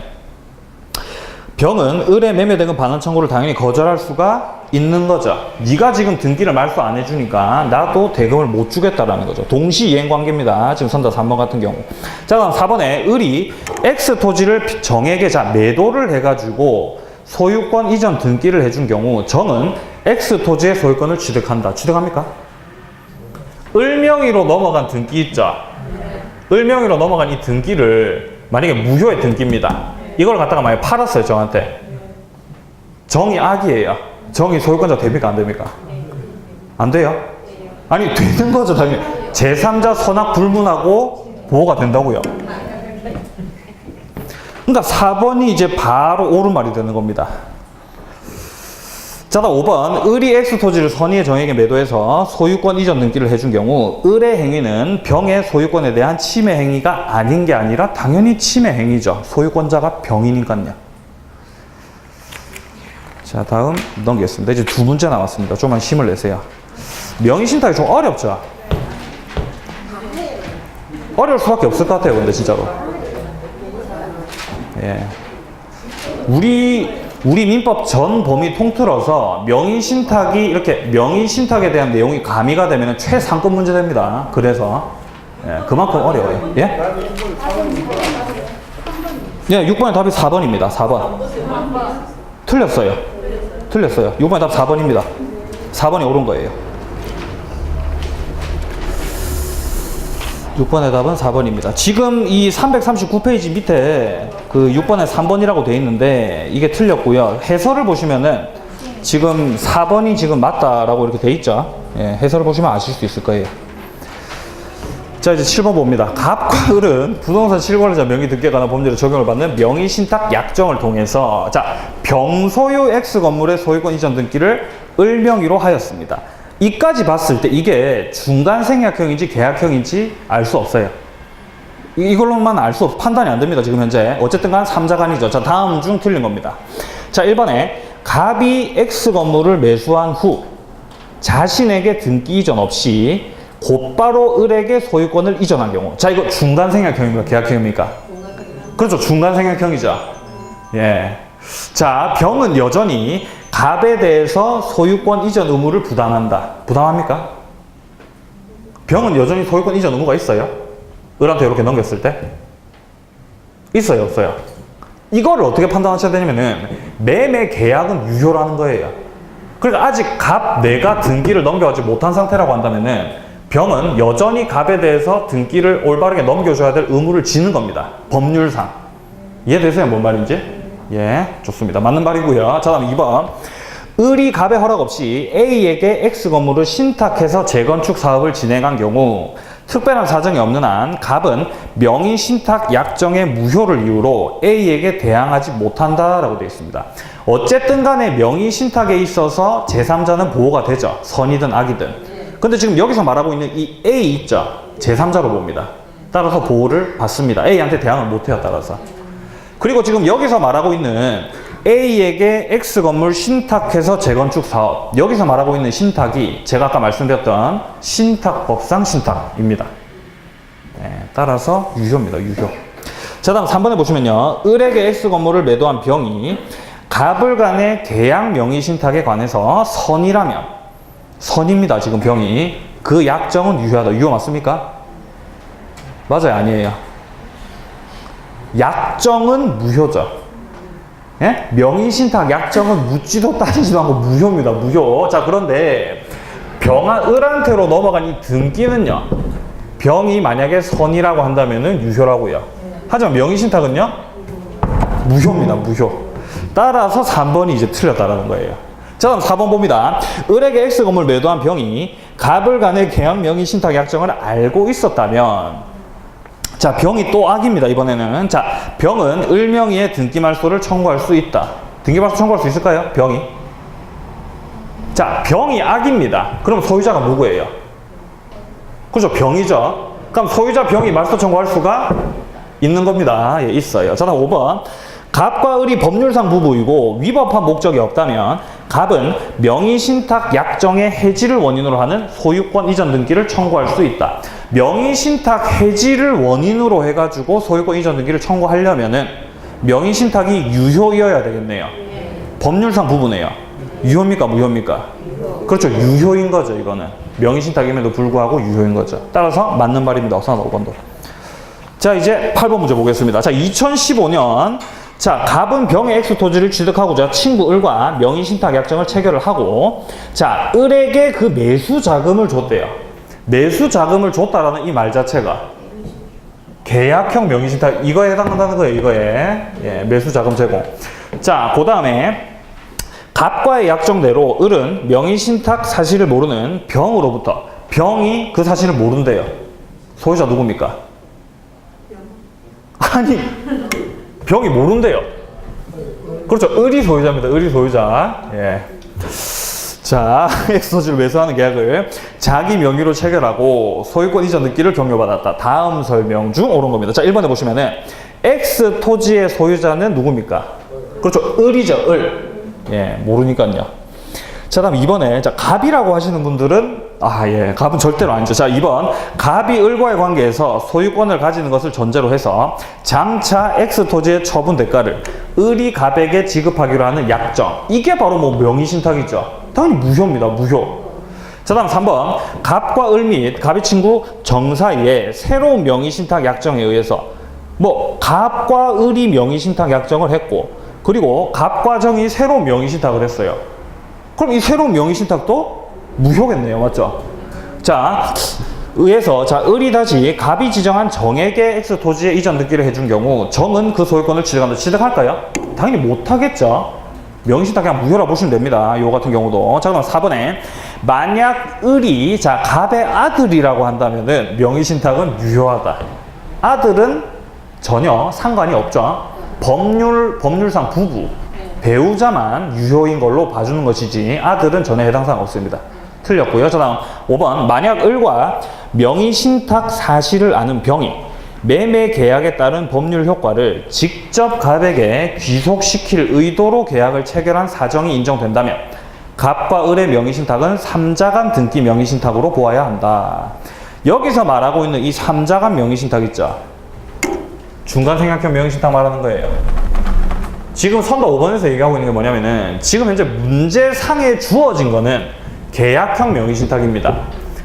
병은 을의 매매대금 반환 청구를 당연히 거절할 수가 있는 거죠. 네가 지금 등기를 말소 안 해주니까 나도 대금을 못 주겠다라는 거죠. 동시이행 관계입니다. 지금 선다 3번 같은 경우. 자, 그럼 4번에 을이 X토지를 정에게 자 매도를 해가지고 소유권 이전 등기를 해준 경우 정은 X토지의 소유권을 취득한다. 취득합니까? 을명의로 넘어간 등기 있죠? 을명의로 넘어간 이 등기를 만약에 무효의 등기입니다. 이걸 갖다가 만약에 팔았어요, 정한테. 정이 악이에요. 정이 소유권자 됩니까? 안 됩니까? 안 돼요? 아니, 되는 거죠, 당연히. 제3자 선악 불문하고 보호가 된다고요. 그러니까 4번이 이제 바로 옳은 말이 되는 겁니다. 자, 5번. 을이 X토지를 선의의 정에게 매도해서 소유권 이전 등기를 해준 경우 을의 행위는 병의 소유권에 대한 침해 행위가 아닌 게 아니라 당연히 침해 행위죠. 소유권자가 병이니까요. 자, 다음 넘기겠습니다. 이제 두 문제 남았습니다. 좀만 힘을 내세요. 명의신탁이 좀 어렵죠? 어려울 수밖에 없을 것 같아요, 근데 진짜로. 예. 우리 민법 전 범위 통틀어서 명의신탁이 이렇게 명의신탁에 대한 내용이 가미가 되면 최상급 문제 됩니다. 그래서 예, 그만큼 어려워요. 예? 예, 6번의 답이 4번입니다. 4번. 틀렸어요. 6번의 답 4번입니다. 4번이 옳은 거예요. 6번의 답은 4번입니다. 지금 이 339페이지 밑에 그 6번에 3번이라고 되어 있는데 이게 틀렸고요. 해설을 보시면은 지금 4번이 지금 맞다라고 이렇게 되어 있죠. 예, 해설을 보시면 아실 수 있을 거예요. 자, 이제 7번 봅니다. 갑과 을은 부동산 실거래자 명의 등기에 관한 법률에 적용을 받는 명의신탁 약정을 통해서 자, 병소유 X 건물의 소유권 이전 등기를 을 명의로 하였습니다. 이까지 봤을 때 이게 중간생략형인지 계약형인지 알 수 없어요. 이걸로만 알 수 없어. 판단이 안 됩니다. 지금 현재. 어쨌든 간 3자간이죠. 자, 다음 중 틀린 겁니다. 자, 1번에 갑이 X 건물을 매수한 후 자신에게 등기 이전 없이 곧바로 을에게 소유권을 이전한 경우. 자, 이거 중간생략형입니까? 계약형입니까? 그렇죠. 중간생략형이죠. 예. 자, 병은 여전히 갑에 대해서 소유권 이전 의무를 부담한다. 부담합니까? 병은 여전히 소유권 이전 의무가 있어요? 을한테 이렇게 넘겼을 때? 있어요, 없어요? 이거를 어떻게 판단하셔야 되냐면은 매매 계약은 유효라는 거예요. 그러니까 아직 갑 내가 등기를 넘겨가지 못한 상태라고 한다면은 병은 여전히 갑에 대해서 등기를 올바르게 넘겨줘야 될 의무를 지는 겁니다. 법률상. 이해되세요? 뭔 말인지? 예, 좋습니다. 맞는 말이고요. 자, 다음 2번. 을이 갑의 허락 없이 A에게 X 건물을 신탁해서 재건축 사업을 진행한 경우 특별한 사정이 없는 한 갑은 명의신탁 약정의 무효를 이유로 A에게 대항하지 못한다라고 되어 있습니다. 어쨌든 간에 명의신탁에 있어서 제3자는 보호가 되죠. 선이든 악이든. 근데 지금 여기서 말하고 있는 이 A 있죠? 제3자로 봅니다. 따라서 보호를 받습니다. A한테 대항을 못해요, 따라서. 그리고 지금 여기서 말하고 있는 A에게 X 건물 신탁해서 재건축 사업. 여기서 말하고 있는 신탁이 제가 아까 말씀드렸던 신탁법상 신탁입니다. 네, 따라서 유효입니다. 유효. 자, 다음 3번에 보시면요. 을에게 X 건물을 매도한 병이 갑을 간의 계약 명의 신탁에 관해서 선이라면 선입니다. 지금 병이. 그 약정은 유효하다. 유효 맞습니까? 맞아요? 아니에요? 약정은 무효죠. 예? 명의신탁 약정은 묻지도 따지지도 않고 무효입니다. 무효. 자, 그런데 병아 을한테로 넘어간 이 등기는요. 병이 만약에 선이라고 한다면은 유효라고요. 하지만 명의신탁은요. 무효입니다. 무효. 따라서 3번이 이제 틀렸다라는 거예요. 자, 다음 4번 봅니다. 을에게 X 건물 매도한 병이 갑을 간의 계약 명의신탁 약정을 알고 있었다면 자, 병이 또 악입니다. 이번에는. 자, 병은 을 명의의 등기 말소를 청구할 수 있다. 등기 말소 청구할 수 있을까요? 병이. 자, 병이 악입니다. 그럼 소유자가 누구예요? 그죠? 병이죠. 그럼 소유자 병이 말소 청구할 수가 있는 겁니다. 예, 있어요. 자, 다음 5번. 갑과 을이 법률상 부부이고 위법한 목적이 없다면 갑은 명의신탁 약정의 해지를 원인으로 하는 소유권 이전 등기를 청구할 수 있다. 명의신탁 해지를 원인으로 해가지고 소유권 이전 등기를 청구하려면은 명의신탁이 유효이어야 되겠네요. 법률상 부부네요. 유효입니까? 무효입니까? 그렇죠. 유효인 거죠. 이거는. 명의신탁임에도 불구하고 유효인 거죠. 따라서 맞는 말입니다. 우선 5번도. 자, 이제 8번 문제 보겠습니다. 자, 2015년 자, 갑은 병의 X 토지를 취득하고자 친구 을과 명의신탁 약정을 체결을 하고 자, 을에게 그 매수 자금을 줬대요. 매수 자금을 줬다라는 이 말 자체가 계약형 명의신탁 이거에 해당한다는 거예요. 이거에. 예, 매수 자금 제공. 자, 그 다음에 갑과의 약정대로 을은 명의신탁 사실을 모르는 병으로부터 병이 그 사실을 모른대요. 소유자 누굽니까? 아니 병이 모른대요. 그렇죠. 을이 소유자입니다. 을이 소유자. 예. 자, X 토지를 매수하는 계약을 자기 명의로 체결하고 소유권 이전 등기를 경료받았다. 다음 설명 중 옳은 겁니다. 자, 1번에 보시면은 X 토지의 소유자는 누굽니까? 그렇죠. 을이죠. 을. 예, 모르니까요. 자, 다음 2번에, 자, 갑이라고 하시는 분들은, 갑은 절대로 아니죠. 자, 2번. 갑이 을과의 관계에서 소유권을 가지는 것을 전제로 해서 장차 X 토지의 처분 대가를 을이 갑에게 지급하기로 하는 약정. 이게 바로 뭐 명의신탁이죠. 당연히 무효입니다. 무효. 자, 다음 3번. 갑과 을 및 갑의 친구 정 사이에 새로운 명의신탁 약정에 의해서 뭐 갑과 을이 명의신탁 약정을 했고, 그리고 갑과 정이 새로운 명의신탁을 했어요. 그럼 이 새로운 명의신탁도 무효겠네요. 맞죠? 자, 의해서, 자, 을이 다시 갑이 지정한 정에게 X 토지에 이전 등기를 해준 경우 정은 그 소유권을 취득한다. 취득할까요? 당연히 못하겠죠. 명의신탁 그냥 무효라 보시면 됩니다. 요 같은 경우도. 자, 그럼 4번에 만약 을이, 자, 갑의 아들이라고 한다면은 명의신탁은 유효하다. 아들은 전혀 상관이 없죠. 법률상 부부, 배우자만 유효인 걸로 봐주는 것이지 아들은 전혀 해당 사항 없습니다. 틀렸고요. 자, 다음 5번. 만약 을과 명의신탁 사실을 아는 병이 매매 계약에 따른 법률 효과를 직접 갑에게 귀속시킬 의도로 계약을 체결한 사정이 인정된다면 갑과 을의 명의신탁은 3자간 등기 명의신탁으로 보아야 한다. 여기서 말하고 있는 이 3자간 명의신탁 있죠? 중간생략형 명의신탁 말하는 거예요. 지금 선도 5번에서 얘기하고 있는 게 뭐냐면은 지금 현재 문제상에 주어진 거는 계약형 명의신탁입니다.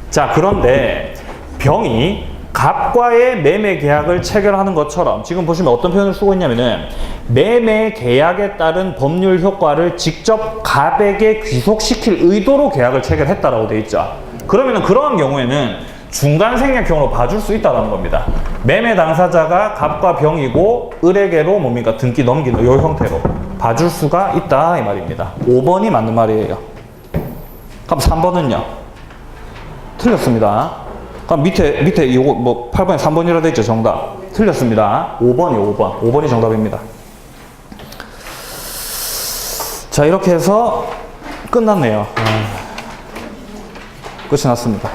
자, 그런데 병이 갑과의 매매 계약을 체결하는 것처럼 지금 보시면 어떤 표현을 쓰고 있냐면은 매매 계약에 따른 법률 효과를 직접 갑에게 귀속시킬 의도로 계약을 체결했다라고 돼 있죠. 그러면은 그런 경우에는 중간생략형으로 봐줄 수 있다는 겁니다. 매매 당사자가 갑과 병이고 을에게로 뭡니까? 등기 넘기는 이 형태로 봐줄 수가 있다 이 말입니다. 5번이 맞는 말이에요. 그럼 3번은요? 틀렸습니다. 그럼 밑에 이거 뭐 8번에 3번이라고 돼 있죠. 정답. 틀렸습니다. 5번이요. 5번. 5번이 정답입니다. 자, 이렇게 해서 끝났네요. 끝이 났습니다.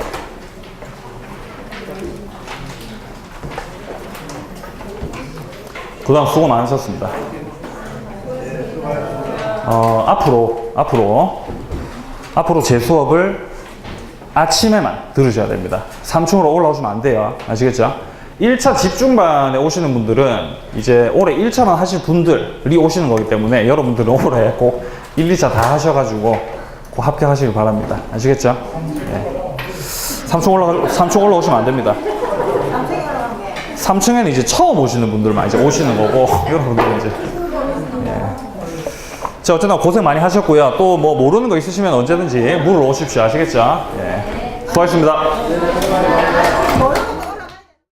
그동안 수고 많으셨습니다. 앞으로 제 수업을 아침에만 들으셔야 됩니다. 3층으로 올라오시면 안 돼요. 아시겠죠? 1차 집중반에 오시는 분들은 이제 올해 1차만 하실 분들이 오시는 거기 때문에 여러분들은 올해 꼭 1, 2차 다 하셔가지고 꼭 합격하시길 바랍니다. 아시겠죠? 네. 3층 올라오시면 안 됩니다. 3층에는 이제 처음 오시는 분들만 이제 오시는 거고, 여러분들은 이제. 예. 자, 어쨌든 고생 많이 하셨고요. 또 뭐 모르는 거 있으시면 언제든지 물어오십시오. 아시겠죠? 예. 수고하셨습니다.